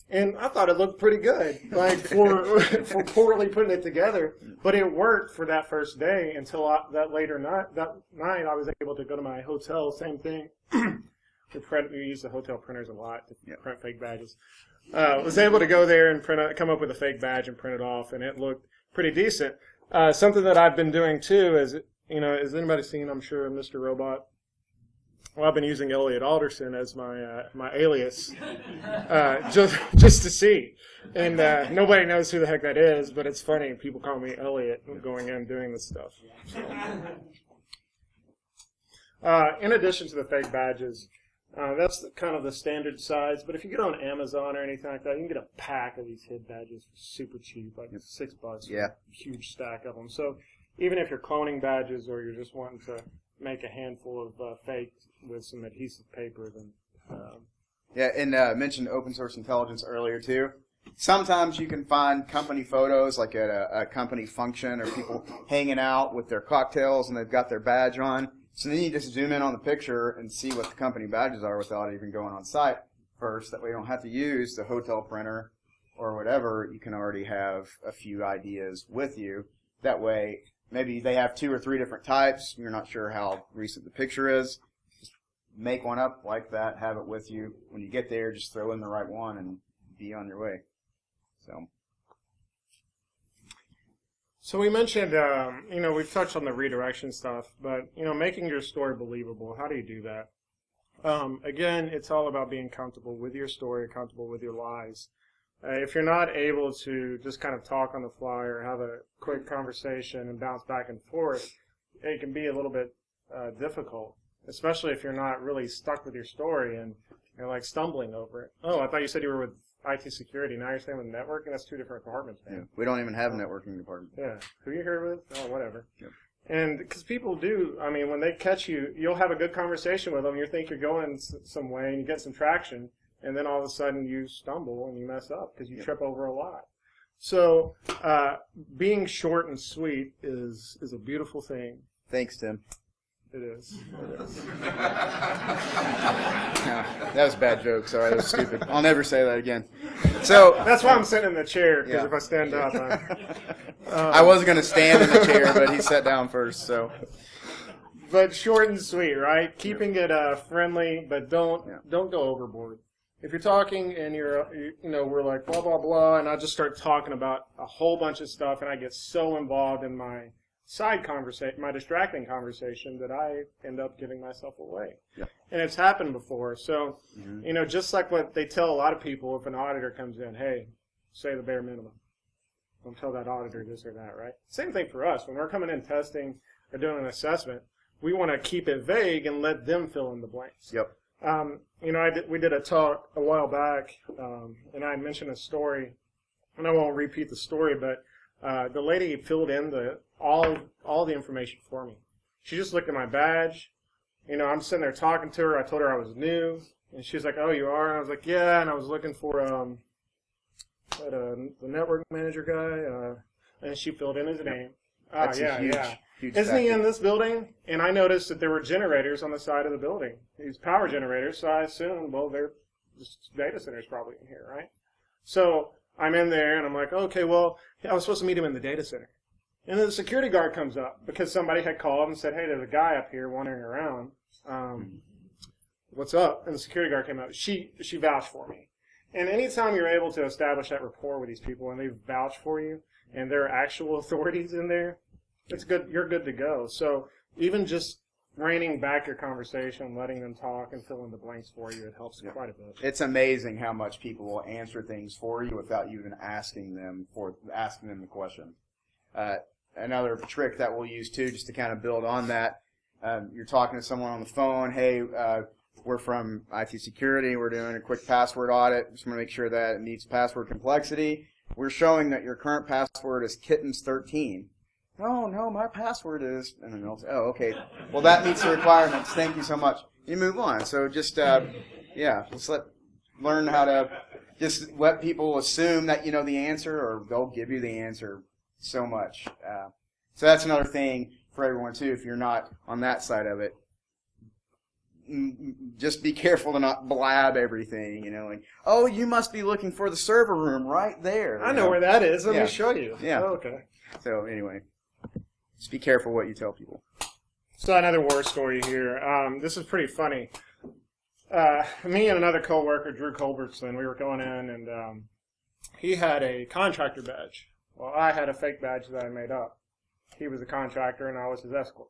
Speaker 2: And I thought it looked pretty good, like for poorly putting it together. But it worked for that first day until that night I was able to go to my hotel. Same thing. We use the hotel printers a lot to print fake badges. Was able to go there and come up with a fake badge and print it off, and it looked pretty decent. Something that I've been doing too is, has anybody seen, I'm sure, Mr. Robot? Well, I've been using Elliot Alderson as my alias, just to see. And nobody knows who the heck that is, but it's funny. People call me Elliot going in doing this stuff. In addition to the fake badges, that's kind of the standard size. But if you get on Amazon or anything like that, you can get a pack of these HID badges for super cheap, like $6.
Speaker 1: Yeah.
Speaker 2: Huge stack of them. So even if you're cloning badges or you're just wanting to make a handful of fake with some adhesive paper than.
Speaker 1: Yeah, and mentioned open source intelligence earlier too. Sometimes you can find company photos, like at a company function, or people hanging out with their cocktails and they've got their badge on. So then you just zoom in on the picture and see what the company badges are without even going on site first. That way you don't have to use the hotel printer or whatever. You can already have a few ideas with you. That way, maybe they have 2 or 3 different types. You're not sure how recent the picture is. Just make one up like that, have it with you. When you get there, just throw in the right one and be on your way.
Speaker 2: So we mentioned, we've touched on the redirection stuff, but, making your story believable, how do you do that? Again, it's all about being comfortable with your story, comfortable with your lies. If you're not able to just kind of talk on the fly or have a quick conversation and bounce back and forth, it can be a little bit difficult, especially if you're not really stuck with your story and you're like stumbling over it. Oh, I thought you said you were with IT security. Now you're staying with networking. That's 2 different departments, man.
Speaker 1: Yeah, we don't even have a networking department.
Speaker 2: Yeah. Who you here with? Oh, whatever.
Speaker 1: Yep.
Speaker 2: And because people do, when they catch you, you'll have a good conversation with them. You think you're going some way and you get some traction, and then all of a sudden you stumble and you mess up because you trip over a lot. So being short and sweet is a beautiful thing.
Speaker 1: Thanks, Tim.
Speaker 2: It is.
Speaker 1: No, that was a bad joke. Sorry, that was stupid. I'll never say that again. So
Speaker 2: that's why I'm sitting in the chair, because
Speaker 1: Yeah.
Speaker 2: if I stand up,
Speaker 1: I was going to stand in the chair, but he sat down first. So,
Speaker 2: but short and sweet, right? Keeping it friendly, but don't go overboard. If you're talking and we're like blah blah blah, and I just start talking about a whole bunch of stuff, and I get so involved in my side conversation, my distracting conversation, that I end up giving myself away.
Speaker 1: Yeah.
Speaker 2: And it's happened before. So, just like what they tell a lot of people if an auditor comes in, hey, say the bare minimum. Don't tell that auditor this or that, right? Same thing for us. When we're coming in testing or doing an assessment, we want to keep it vague and let them fill in the blanks.
Speaker 1: Yep.
Speaker 2: We did a talk a while back, and I mentioned a story, and I won't repeat the story, but the lady filled in all the information for me. She just looked at my badge. I'm sitting there talking to her. I told her I was new, and she was like, "Oh, you are?" And I was like, "Yeah." And I was looking for the network manager guy, and she filled in his name.
Speaker 1: That's
Speaker 2: yeah.
Speaker 1: huge
Speaker 2: Isn't he
Speaker 1: factor.
Speaker 2: in this building? And I noticed that there were generators on the side of the building. These power generators. So I assumed, well, they're just data centers probably in here, right? So I'm in there, and I'm like, okay, well, I was supposed to meet him in the data center. And then the security guard comes up because somebody had called and said, hey, there's a guy up here wandering around. What's up? And the security guard came up. She vouched for me. And anytime you're able to establish that rapport with these people and they vouch for you and there are actual authorities in there, it's good. You're good to go. So even just reining back your conversation, letting them talk and fill in the blanks for you, it helps quite a bit.
Speaker 1: It's amazing how much people will answer things for you without you even asking them the question. Another trick that we'll use too, just to kind of build on that. You're talking to someone on the phone. Hey, we're from IT security. We're doing a quick password audit. Just want to make sure that it meets password complexity. We're showing that your current password is kittens13. No, my password is, and then they'll say, oh, okay. Well, that meets the requirements. Thank you so much. You move on. So just, let's learn how to just let people assume that you know the answer, or they'll give you the answer so much. So that's another thing for everyone too. If you're not on that side of it, just be careful to not blab everything. Like, oh, you must be looking for the server room right there.
Speaker 2: I know where that is. Let me show you.
Speaker 1: Yeah.
Speaker 2: Oh, okay.
Speaker 1: So anyway, just be careful what you tell people.
Speaker 2: So another war story here. This is pretty funny. Me and another coworker, Drew Culbertson, we were going in, and he had a contractor badge. Well, I had a fake badge that I made up. He was a contractor, and I was his escort.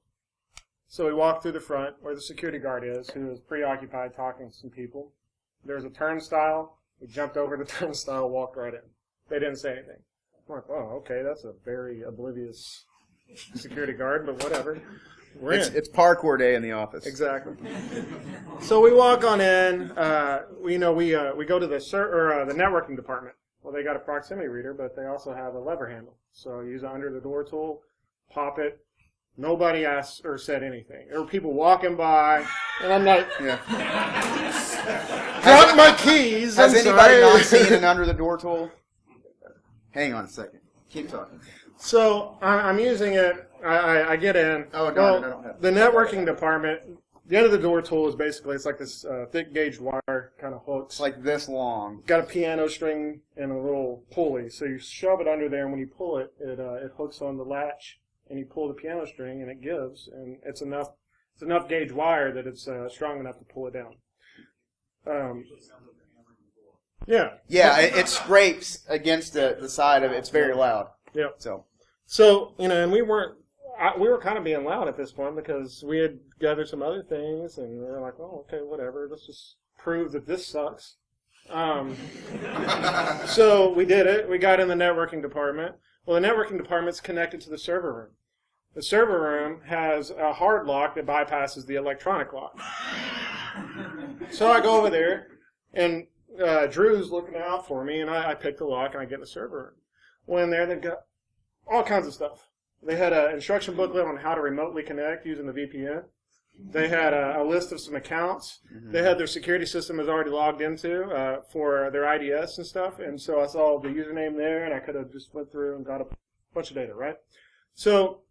Speaker 2: So we walked through the front where the security guard is, who was preoccupied talking to some people. There was a turnstile. We jumped over the turnstile, walked right in. They didn't say anything. I'm like, oh, okay, that's a very oblivious security guard, but whatever. We're in.
Speaker 1: It's parkour day in the office.
Speaker 2: Exactly. So we walk on in. We go to the networking department. Well, they got a proximity reader, but they also have a lever handle. So use an under the door tool, pop it, Nobody asked or said anything. There were people walking by, and I'm like,
Speaker 1: Yeah.
Speaker 2: drop my keys.
Speaker 1: Has
Speaker 2: I'm
Speaker 1: anybody
Speaker 2: sorry.
Speaker 1: not seen an under the door tool? Hang on a second. Keep talking.
Speaker 2: So I'm using it. I get in.
Speaker 1: Oh, darn
Speaker 2: well,
Speaker 1: it, I don't have it.
Speaker 2: the networking department. The end of the door tool is basically it's like this thick gauge wire kind of hooks.
Speaker 1: It's like this long.
Speaker 2: Got a piano string and a little pulley. So you shove it under there, and when you pull it, it hooks on the latch, and you pull the piano string, and it gives, and it's enough gauge wire that it's strong enough to pull it down. Yeah.
Speaker 1: Yeah, it scrapes against the side of it. It's very loud.
Speaker 2: Yeah.
Speaker 1: So
Speaker 2: And we were kind of being loud at this point because we had gathered some other things, and we were like, oh, okay, whatever. Let's just prove that this sucks. So we did it. We got in the networking department. Well, the networking department's connected to the server room. The server room has a hard lock that bypasses the electronic lock. So I go over there, and Drew's looking out for me, and I pick the lock, and I get in the server room. Well, in there, they've got all kinds of stuff. They had an instruction booklet on how to remotely connect using the VPN. They had a list of some accounts. Mm-hmm. They had their security system is already logged into for their IDS and stuff. And so I saw the username there, and I could have just went through and got a bunch of data, right? So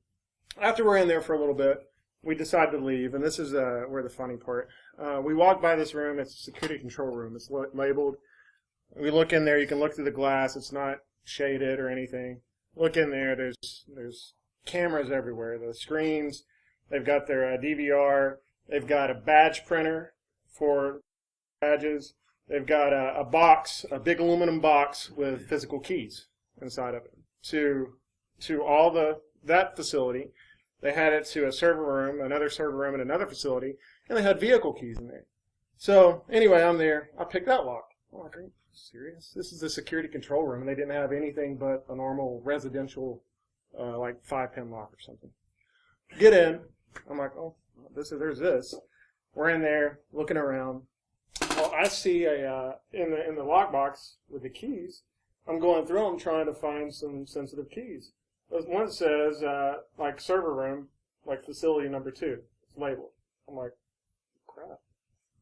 Speaker 2: after we're in there for a little bit, we decided to leave. And this is where the funny part. We walked by this room. It's a security control room. It's labeled. We look in there. You can look through the glass. It's not shaded or anything. Look in there. There's cameras everywhere. The screens. They've got their DVR. They've got a badge printer for badges. They've got a box, a big aluminum box with physical keys inside of it to all that facility. They had it to a server room, another server room, and another facility, and they had vehicle keys in there. So anyway, I'm there. I picked that lock. I'm like, are you serious? This is a security control room, and they didn't have anything but a normal residential, like 5-pin lock or something. Get in. I'm like, oh, there's this. We're in there looking around. Well, I see in the lockbox with the keys. I'm going through them trying to find some sensitive keys. One says like server room, like facility number 2. It's labeled. I'm like, crap.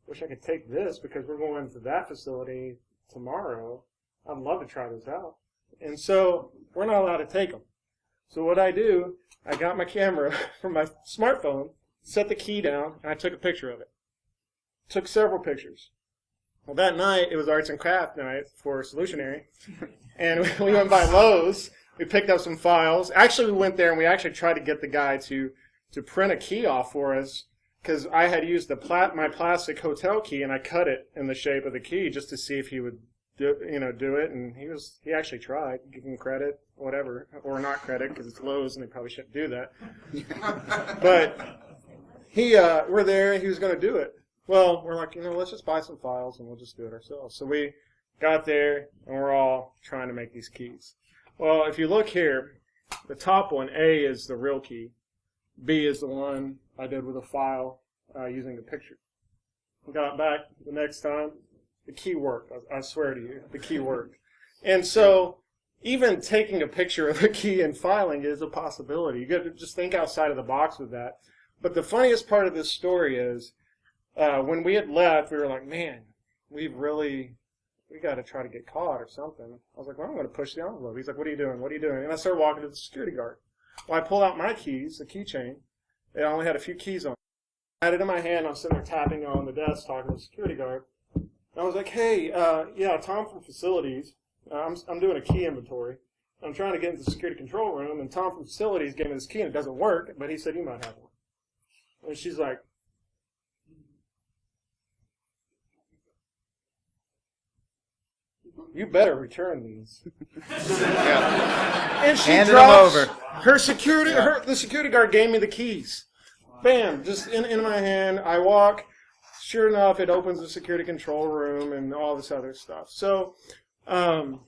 Speaker 2: Wish I could take this because we're going to that facility tomorrow. I'd love to try this out. And so we're not allowed to take them. So what I do, I got my camera from my smartphone, set the key down, and I took a picture of it. Took several pictures. Well, that night, it was arts and craft night for Solutionary, and we went by Lowe's. We picked up some files. Actually, we went there, and we actually tried to get the guy to print a key off for us, because I had used my plastic hotel key, and I cut it in the shape of the key just to see if he would do it, and he actually tried. Give him credit, whatever, or not credit because it's Lowe's and they probably shouldn't do that. But we're there and he was going to do it. Well, we're like, let's just buy some files and we'll just do it ourselves. So we got there and we're all trying to make these keys. Well, if you look here, the top one, A, is the real key. B is the one I did with a file using the picture. We got back the next time. The key worked. I swear to you, the key worked. And so even taking a picture of a key and filing is a possibility. You got to just think outside of the box with that. But the funniest part of this story is when we had left, we were like, man, we got to try to get caught or something. I was like, well, I'm going to push the envelope. He's like, what are you doing? What are you doing? And I started walking to the security guard. Well, I pulled out my keys, the keychain. It only had a few keys on it. I had it in my hand. I'm sitting there tapping on the desk talking to the security guard. I was like, hey, yeah, Tom from Facilities. I'm doing a key inventory. I'm trying to get into the security control room, and Tom from Facilities gave me this key, and it doesn't work, but he said you might have one. And she's like, you better return these.
Speaker 1: yeah.
Speaker 2: And she
Speaker 1: handed
Speaker 2: drops
Speaker 1: them over.
Speaker 2: her security. The security guard gave me the keys. Bam, just in my hand. I walk. Sure enough, it opens the security control room and all this other stuff. So, what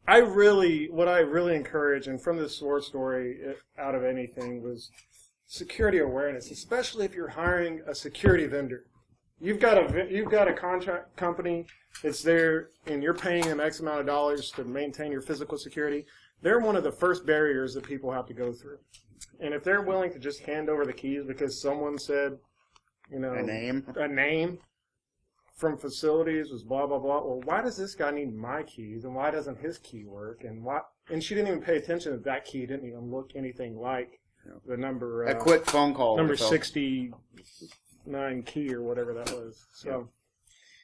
Speaker 2: I really encourage, and from this war story, out of anything, was security awareness, especially if you're hiring a security vendor. You've got a contract company that's there, and you're paying them X amount of dollars to maintain your physical security. they're one of the first barriers that people have to go through. And if they're willing to just hand over the keys because someone said, you know, a name from facilities was blah, blah, blah. Well, why does this guy need my keys, and why doesn't his key work? And she didn't even pay attention that that key didn't even look anything like the number.
Speaker 1: A quick phone call.
Speaker 2: Number 69 key or whatever that was.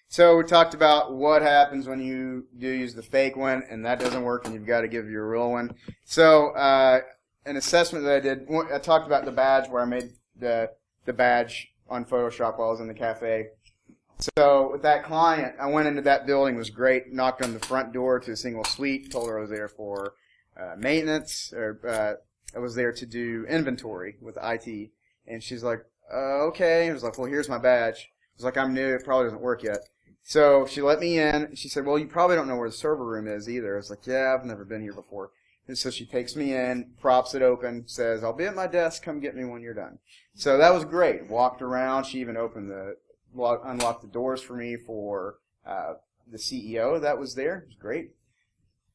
Speaker 1: So we talked about what happens when you do use the fake one, and that doesn't work, and you've got to give your real one. So an assessment that I did, I talked about the badge where I made the badge on Photoshop while I was in the cafe. So with that client, I went into that building, it was great, knocked on the front door to a single suite, told her I was there for maintenance, or I was there to do inventory with IT. And she's like, okay. I was like, well, here's my badge. I was like, I'm new, it probably doesn't work yet. So she let me in. She said, well, you probably don't know where the server room is either. I was like, yeah, I've never been here before. And so she takes me in, props it open, says, I'll be at my desk, come get me when you're done. So that was great. Walked around. She even unlocked the doors for me for the CEO that was there. It was great.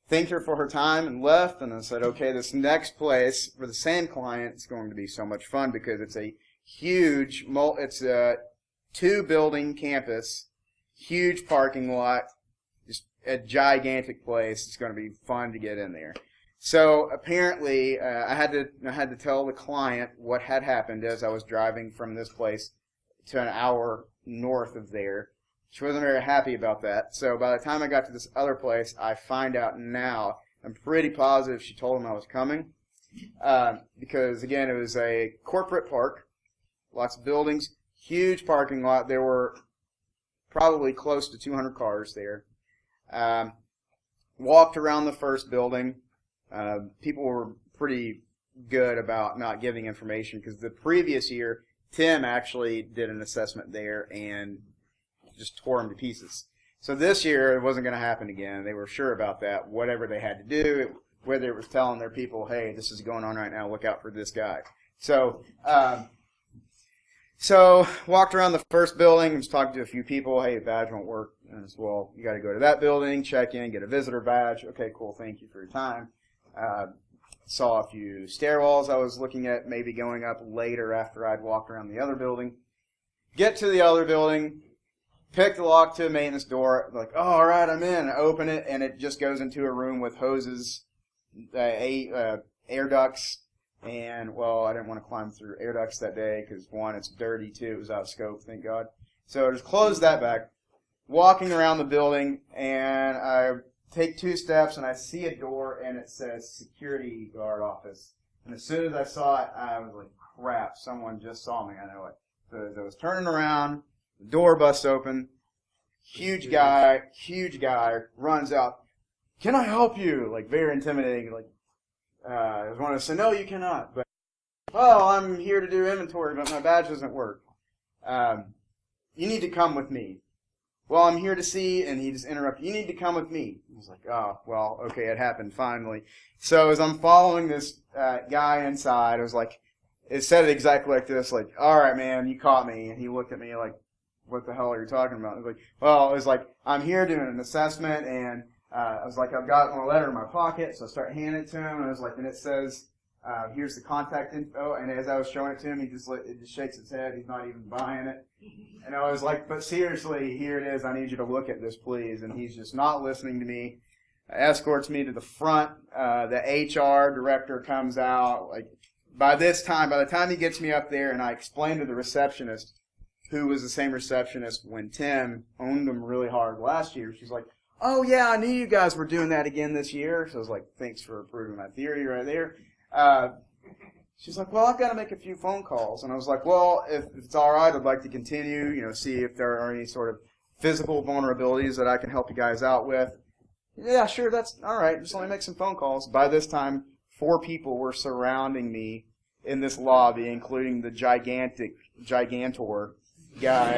Speaker 1: Thanked her for her time and left. And I said, okay, this next place for the same client is going to be so much fun because it's a huge, it's a 2-building campus, huge parking lot, just a gigantic place. It's going to be fun to get in there. So apparently, I had to tell the client what had happened as I was driving from this place to an hour north of there. She wasn't very happy about that. So by the time I got to this other place, I find out now, I'm pretty positive she told him I was coming. Because again, it was a corporate park, lots of buildings, huge parking lot. There were probably close to 200 cars there. Walked around the first building. People were pretty good about not giving information because the previous year, Tim actually did an assessment there and just tore him to pieces. So this year, it wasn't going to happen again. They were sure about that, whatever they had to do, whether it was telling their people, hey, this is going on right now, look out for this guy. So walked around the first building, was talking to a few people, hey, the badge won't work. And I said, well, you got to go to that building, check in, get a visitor badge. Okay, cool, thank you for your time. Saw a few stairwells I was looking at, maybe going up later after I'd walked around the other building. Get to the other building, pick the lock to a maintenance door, like, oh, all right, I'm in. I open it, and it just goes into a room with hoses, air ducts, and, well, I didn't want to climb through air ducts that day because, one, it's dirty, two, it was out of scope, thank God. So I just closed that back, walking around the building, and I take 2 steps, and I see a door, and it says security guard office. And as soon as I saw it, I was like, crap, someone just saw me. I know it. So as I was turning around, the door busts open. Huge guy, runs out. Can I help you? Like, very intimidating. Like, I was wanting to say, no, you cannot. But, well, I'm here to do inventory, but my badge doesn't work. You need to come with me. Well, I'm here to see, and he just interrupted, you need to come with me. I was like, oh, well, okay, it happened finally. So as I'm following this guy inside, I was like, it said it exactly like this, like, all right, man, you caught me. And he looked at me like, what the hell are you talking about? I was like, well, it was like, I'm here doing an assessment, and I was like, I've got a letter in my pocket, so I start handing it to him, and I was like, and it says, here's the contact info, and as I was showing it to him, it just shakes his head, he's not even buying it. And I was like, but seriously, here it is, I need you to look at this, please. And he's just not listening to me. Escorts me to the front. The HR director comes out. Like, by the time he gets me up there, and I explain to the receptionist, who was the same receptionist when Tim owned them really hard last year, she's like, oh yeah, I knew you guys were doing that again this year. So I was like, thanks for proving my theory right there. She's like, well, I've got to make a few phone calls. And I was like, well, if it's all right, I'd like to continue, see if there are any sort of physical vulnerabilities that I can help you guys out with. Yeah, sure, that's all right. Just let me make some phone calls. By this time, 4 people were surrounding me in this lobby, including the gigantor guy.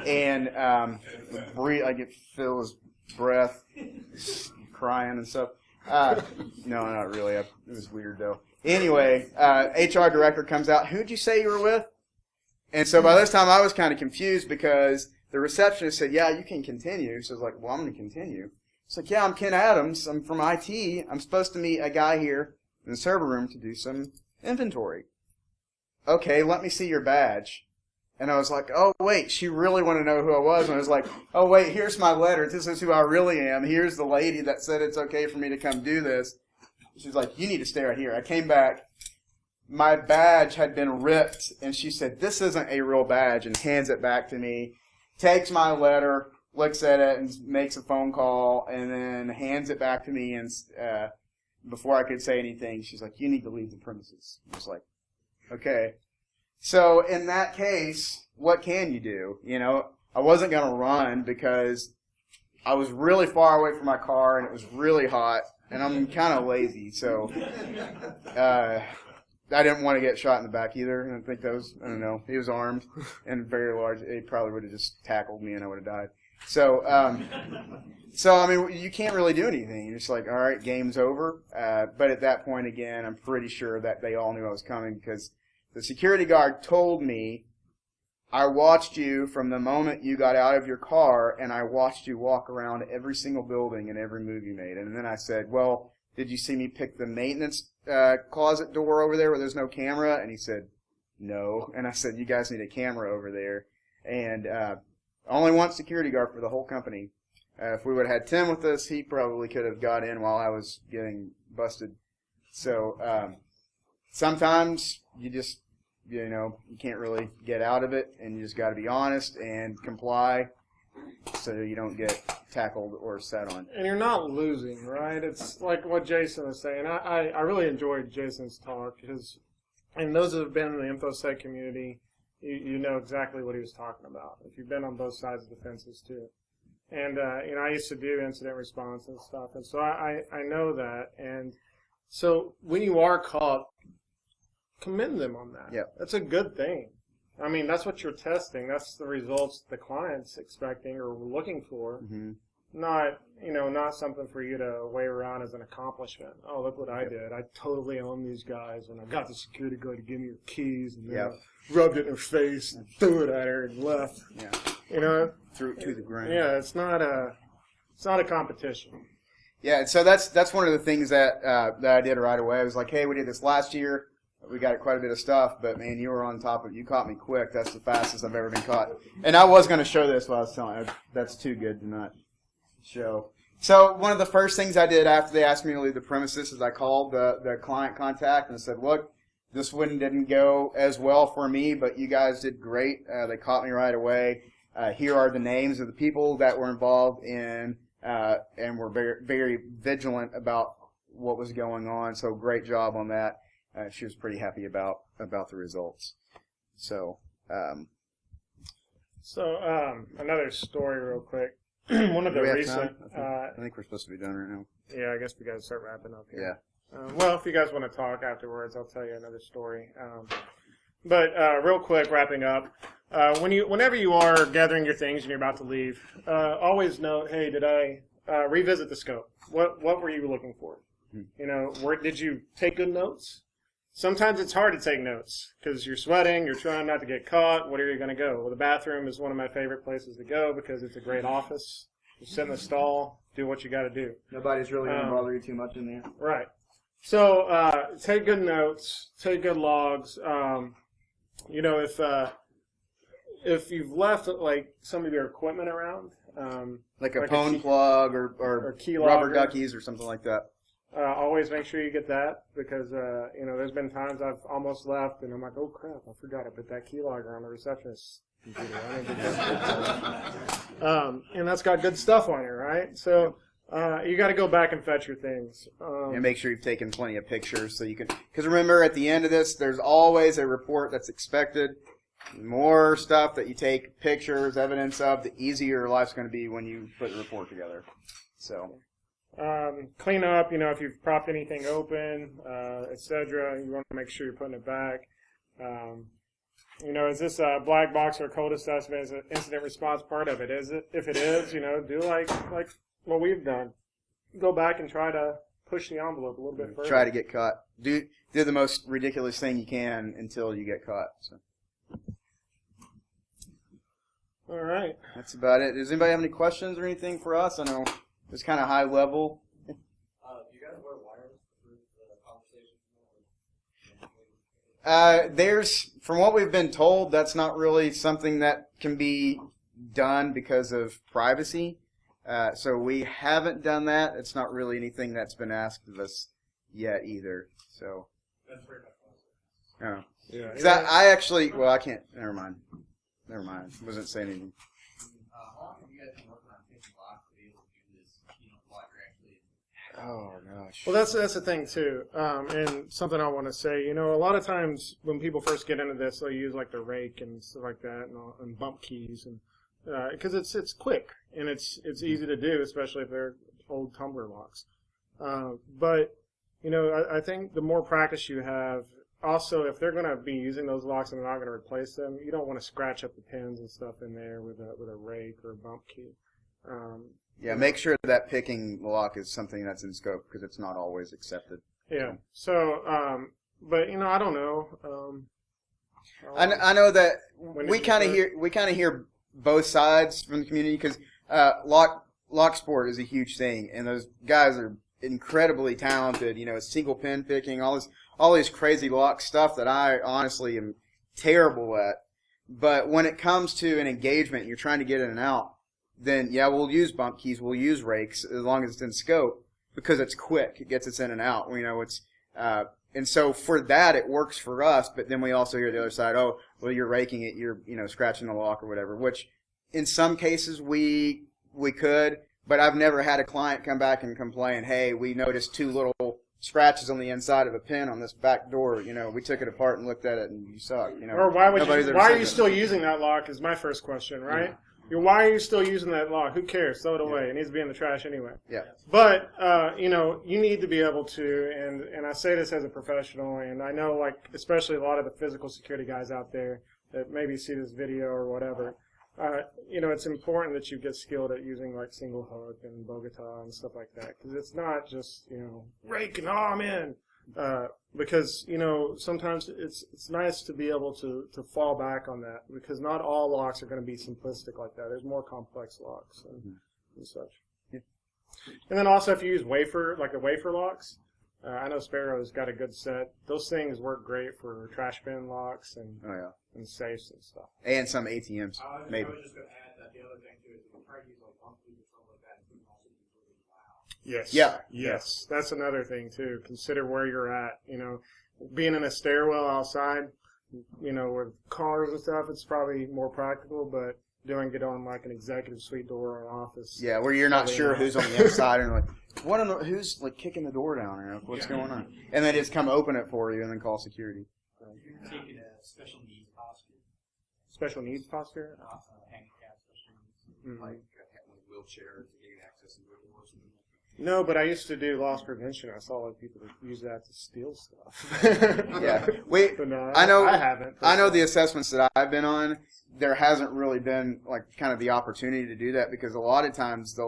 Speaker 1: And I could feel his breath, crying and stuff. No, not really. It was weird, though. Anyway, HR director comes out. Who'd you say you were with? And so by this time, I was kind of confused because the receptionist said, yeah, you can continue. So I was like, well, I'm going to continue. It's like, yeah, I'm Ken Adams. I'm from IT. I'm supposed to meet a guy here in the server room to do some inventory. Okay, let me see your badge. And I was like, oh, wait, she really wanted to know who I was. And I was like, oh, wait, here's my letter. This is who I really am. Here's the lady that said it's okay for me to come do this. She's like, you need to stay right here. I came back. My badge had been ripped. And she said, this isn't a real badge, and hands it back to me. Takes my letter, looks at it, and makes a phone call, and then hands it back to me. And before I could say anything, she's like, you need to leave the premises. I was like, okay. So in that case, what can you do? You know, I wasn't going to run because I was really far away from my car and it was really hot and I'm kind of lazy. So I didn't want to get shot in the back either. I think I don't know, he was armed and very large. He probably would have just tackled me and I would have died. So, I mean, you can't really do anything. You're just like, all right, game's over. But at that point, again, I'm pretty sure that they all knew I was coming because the security guard told me, I watched you from the moment you got out of your car, and I watched you walk around every single building and every move you made. And then I said, well, did you see me pick the maintenance closet door over there where there's no camera? And he said, no. And I said, you guys need a camera over there. And only one security guard for the whole company. If we would have had Tim with us, he probably could have got in while I was getting busted. So sometimes you just, you can't really get out of it, and you just got to be honest and comply so you don't get tackled or sat on.
Speaker 2: And you're not losing, right? It's like what Jason was saying. I really enjoyed Jason's talk because, and those that have been in the InfoSec community, you know exactly what he was talking about. If you've been on both sides of the fences too. And, I used to do incident response and stuff, and so I know that. And so when you are caught, commend them on that.
Speaker 1: Yep.
Speaker 2: That's a good thing. I mean, that's what you're testing. That's the results the client's expecting or looking for.
Speaker 1: Mm-hmm.
Speaker 2: Not something for you to wave around as an accomplishment. Oh, look what I did. I totally own these guys, and I got the security guard to give me your keys, and then I rubbed it in her face and threw it at her and left.
Speaker 1: Yeah. Threw it to the ground.
Speaker 2: Yeah, it's not a competition.
Speaker 1: Yeah, so that's one of the things that I did right away. I was like, hey, we did this last year. We got quite a bit of stuff, but man, you were on top of it. You caught me quick. That's the fastest I've ever been caught. And I was going to show this while I was telling you. That's too good to not show. So one of the first things I did after they asked me to leave the premises is I called the client contact and I said, look, this one didn't go as well for me, but you guys did great. They caught me right away. Here are the names of the people that were involved in and were very, very vigilant about what was going on. So great job on that. She was pretty happy about the results. So,
Speaker 2: another story real quick. One of the recent...
Speaker 1: I think we're supposed to be done right now.
Speaker 2: Yeah, I guess we got to start wrapping up here.
Speaker 1: Yeah.
Speaker 2: Well, if you guys want to talk afterwards, I'll tell you another story. But real quick, wrapping up. Whenever you are gathering your things and you're about to leave, always note, hey, did I revisit the scope? What were you looking for? Where did you take good notes? Sometimes it's hard to take notes because you're sweating, you're trying not to get caught. What are you going to go? Well, the bathroom is one of my favorite places to go because it's a great office. You sit in the stall, do what you got to do.
Speaker 3: Nobody's really going to bother you too much in there.
Speaker 2: Right. So take good notes, take good logs. If you've left like some of your equipment around,
Speaker 1: like a phone plug or
Speaker 2: key
Speaker 1: rubber
Speaker 2: logger.
Speaker 1: duckies or something like that.
Speaker 2: Always make sure you get that because, there's been times I've almost left and I'm like, oh crap, I forgot I put that keylogger on the receptionist's computer. I didn't get that. And that's got good stuff on it, right? So, you got to go back and fetch your things.
Speaker 1: And make sure you've taken plenty of pictures so you can, because remember at the end of this, there's always a report that's expected. The more stuff that you take pictures, evidence of, the easier your life's going to be when you put the report together. So.
Speaker 2: Clean up, if you've propped anything open, etc. You want to make sure you're putting it back. Is this a black box or a code assessment? Is an incident response part of it? Is it? If it is, do like what we've done. Go back and try to push the envelope a little bit further.
Speaker 1: Try to get caught. Do the most ridiculous thing you can until you get caught. So.
Speaker 2: All right.
Speaker 1: That's about it. Does anybody have any questions or anything for us? I know was kind of high level.
Speaker 7: Do you guys wear wires for the conversation?
Speaker 1: There's, from what we've been told, that's not really something that can be done because of privacy. So we haven't done that. It's not really anything that's been asked of us yet either. So.
Speaker 7: That's very much
Speaker 1: Oh.
Speaker 2: Yeah.
Speaker 1: Because I actually, well, I can't. Never mind. Wasn't saying anything.
Speaker 6: How long have you guys been working on picking locks to be able to do this, while you're actually
Speaker 1: Oh gosh.
Speaker 2: Well, that's the thing too, and something I want to say. A lot of times when people first get into this, they'll use like the rake and stuff like that, and bump keys, and because it's quick and it's easy to do, especially if they're old tumbler locks. But I think the more practice you have, also if they're going to be using those locks and they're not going to replace them, you don't want to scratch up the pins and stuff in there with a rake or a bump key.
Speaker 1: Yeah, make sure that picking the lock is something that's in scope because it's not always accepted.
Speaker 2: Yeah. So, but I don't know.
Speaker 1: I know that
Speaker 2: When
Speaker 1: we
Speaker 2: did
Speaker 1: kind
Speaker 2: you
Speaker 1: of hear both sides from the community because lock sport is a huge thing, and those guys are incredibly talented. Single pin picking, all these crazy lock stuff that I honestly am terrible at. But when it comes to an engagement, and you're trying to get in and out, then yeah, we'll use bump keys, we'll use rakes as long as it's in scope because it's quick. It gets us in and out. And so for that, it works for us. But then we also hear the other side, oh, well, you're raking it, you're scratching the lock or whatever. Which in some cases we could, but I've never had a client come back and complain, hey, we noticed 2 little scratches on the inside of a pin on this back door. We took it apart and looked at it, and you suck.
Speaker 2: Or why are you
Speaker 1: that.
Speaker 2: still using that lock? Is my first question, right? Why are you still using that lock? Who cares? Throw it away. It needs to be in the trash anyway.
Speaker 1: Yeah.
Speaker 2: But you need to be able to, and I say this as a professional, and I know, like, especially a lot of the physical security guys out there that maybe see this video or whatever. It's important that you get skilled at using like single hook and Bogota and stuff like that, because it's not just rake and I'm in. Because sometimes it's nice to be able to fall back on that, because not all locks are going to be simplistic like that. There's more complex locks and such.
Speaker 1: Yeah.
Speaker 2: And then also if you use wafer locks, I know Sparrow's got a good set. Those things work great for trash bin locks and safes and stuff.
Speaker 1: And some ATMs, maybe.
Speaker 7: I was just going to add that the other thing too is if you try to use like bump keys or something like that, it can also be really loud.
Speaker 2: Yes.
Speaker 1: Yeah.
Speaker 2: Yes. That's another thing too. Consider where you're at. Being in a stairwell outside, with cars and stuff, it's probably more practical, but doing it on like an executive suite door or an office.
Speaker 1: Yeah, where you're not sure who's on the inside and like, who's like kicking the door down or what's going on? And they just come open it for you and then call security.
Speaker 6: You're taking a special needs posture.
Speaker 2: Special needs posture?
Speaker 6: Handicap special needs.
Speaker 3: Like wheelchair to gain access to doors.
Speaker 2: No, but I used to do loss prevention. I saw a lot of people that use that to steal stuff.
Speaker 1: Yeah,
Speaker 2: But no, I haven't.
Speaker 1: I know the assessments that I've been on, there hasn't really been like kind of the opportunity to do that, because a lot of times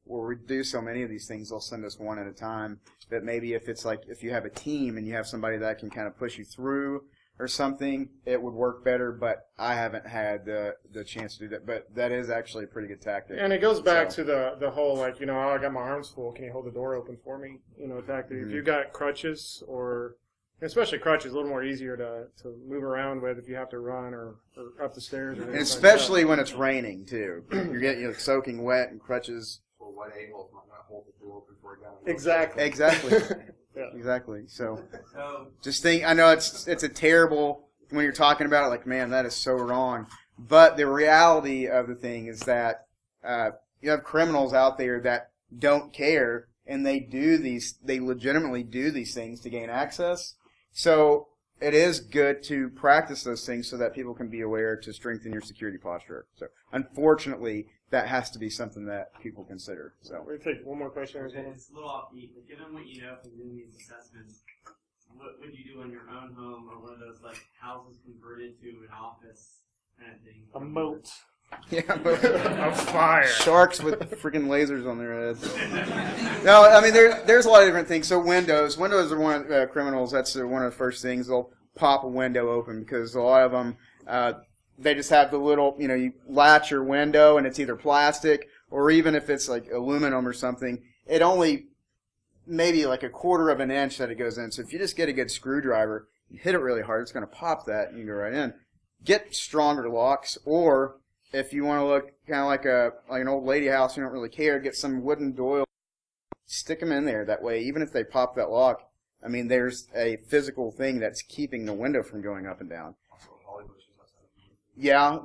Speaker 1: we do so many of these things, they'll send us one at a time. That maybe if it's like if you have a team and you have somebody that can kind of push you through or something, it would work better. But I haven't had the chance to do that. But that is actually a pretty good tactic.
Speaker 2: And it goes back to the whole like, oh, I got my arms full. Can you hold the door open for me? Tactic. If you got crutches, or especially crutches, a little more easier to move around with if you have to run or up the stairs. Or
Speaker 1: and especially when it's raining too. You're soaking wet, and crutches.
Speaker 3: Or what angle is not going to hold the door open for a guy.
Speaker 2: Exactly.
Speaker 1: Yeah. Exactly. So
Speaker 6: So
Speaker 1: just think, I know it's a terrible, when you're talking about it, like, man, that is so wrong. But the reality of the thing is that you have criminals out there that don't care, and they legitimately do these things to gain access. So it is good to practice those things so that people can be aware to strengthen your security posture. So unfortunately, that has to be something that people consider. So
Speaker 2: We'll take one more question.
Speaker 6: it's a little offbeat, but given what you know from doing these assessments, what would you do in your own home or one of those like houses converted to an office kind of thing?
Speaker 2: A moat.
Speaker 1: yeah, but
Speaker 2: A fire.
Speaker 1: sharks with freaking lasers on their heads. No, I mean there's a lot of different things. So windows are one of criminals. That's one of the first things. They'll pop a window open because a lot of them they just have the little, you latch your window and it's either plastic or even if it's like aluminum or something, it only maybe like a quarter of an inch that it goes in. So if you just get a good screwdriver, you hit it really hard, it's going to pop that and you go right in. Get stronger locks, or if you want to look kind of like an old lady house, you don't really care, get some wooden doily, stick them in there. That way, even if they pop that lock, I mean, there's a physical thing that's keeping the window from going up and down. Yeah,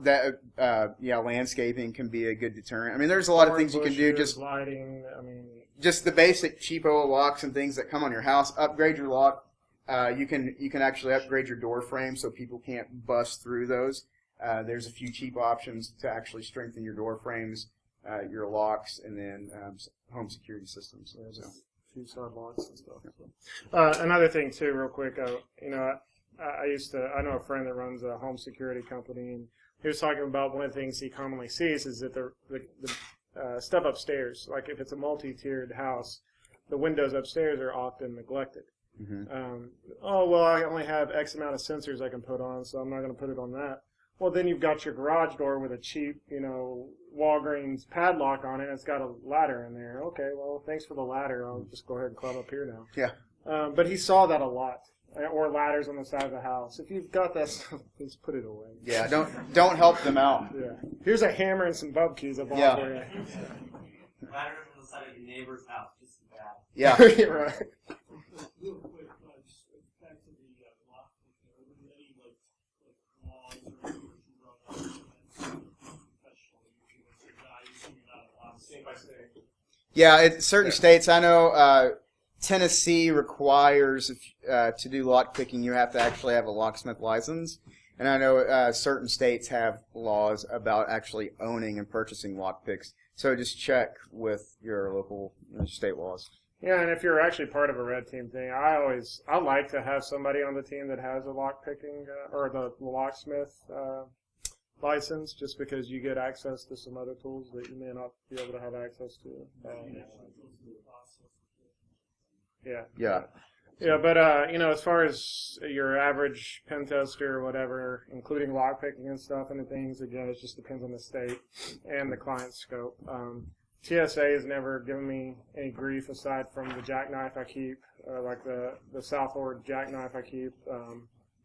Speaker 1: landscaping can be a good deterrent. I mean, there's a lot of things you can do. Just
Speaker 2: lighting. I mean,
Speaker 1: just the basic cheapo locks and things that come on your house. Upgrade your lock. You can actually upgrade your door frame so people can't bust through those. There's a few cheap options to actually strengthen your door frames, your locks, and then home security systems. So.
Speaker 2: A few side locks and stuff. Another thing too, real quick. I know a friend that runs a home security company, and he was talking about one of the things he commonly sees is that the stuff upstairs, like if it's a multi-tiered house, the windows upstairs are often neglected.
Speaker 1: Mm-hmm.
Speaker 2: I only have X amount of sensors I can put on, so I'm not going to put it on that. Well, then you've got your garage door with a cheap, Walgreens padlock on it, and it's got a ladder in there. Okay, well, thanks for the ladder. I'll just go ahead and climb up here now.
Speaker 1: Yeah.
Speaker 2: But he saw that a lot. Or ladders on the side of the house. If you've got that stuff, please put it away.
Speaker 1: Yeah, don't help them out.
Speaker 2: Yeah. Here's a hammer and some bub keys I bought for you.
Speaker 6: Ladders on the side of your neighbor's house, just as bad.
Speaker 1: Yeah.
Speaker 2: Right.
Speaker 7: Real quick, just back to the lock. Are there any laws or
Speaker 1: Yeah, certain states. I know Tennessee requires to do lock picking, you have to actually have a locksmith license. And I know certain states have laws about actually owning and purchasing lock picks. So just check with your local state laws.
Speaker 2: Yeah, and if you're actually part of a red team thing, I like to have somebody on the team that has a lock picking or the locksmith license, just because you get access to some other tools that you may not be able to have access to. Yeah, but as far as your average pen tester or whatever, including lock picking and stuff and the things, again, it just depends on the state and the client scope. TSA has never given me any grief aside from the jackknife I keep, like the Southward jackknife I keep,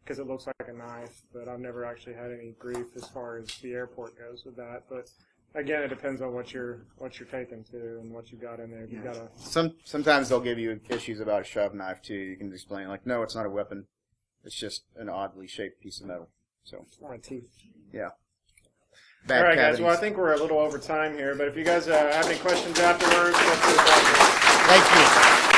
Speaker 2: because it looks like a knife, but I've never actually had any grief as far as the airport goes with that. But again, it depends on what you're taking to and what you got in there. You gotta.
Speaker 1: Sometimes they'll give you issues about a shove knife too. You can explain like, no, it's not a weapon. It's just an oddly shaped piece of metal. So.
Speaker 2: My teeth.
Speaker 1: Yeah.
Speaker 2: All right, guys. Well, I think we're a little over time here, but if you guys have any questions afterwards, feel free to talk to us.
Speaker 1: Thank you.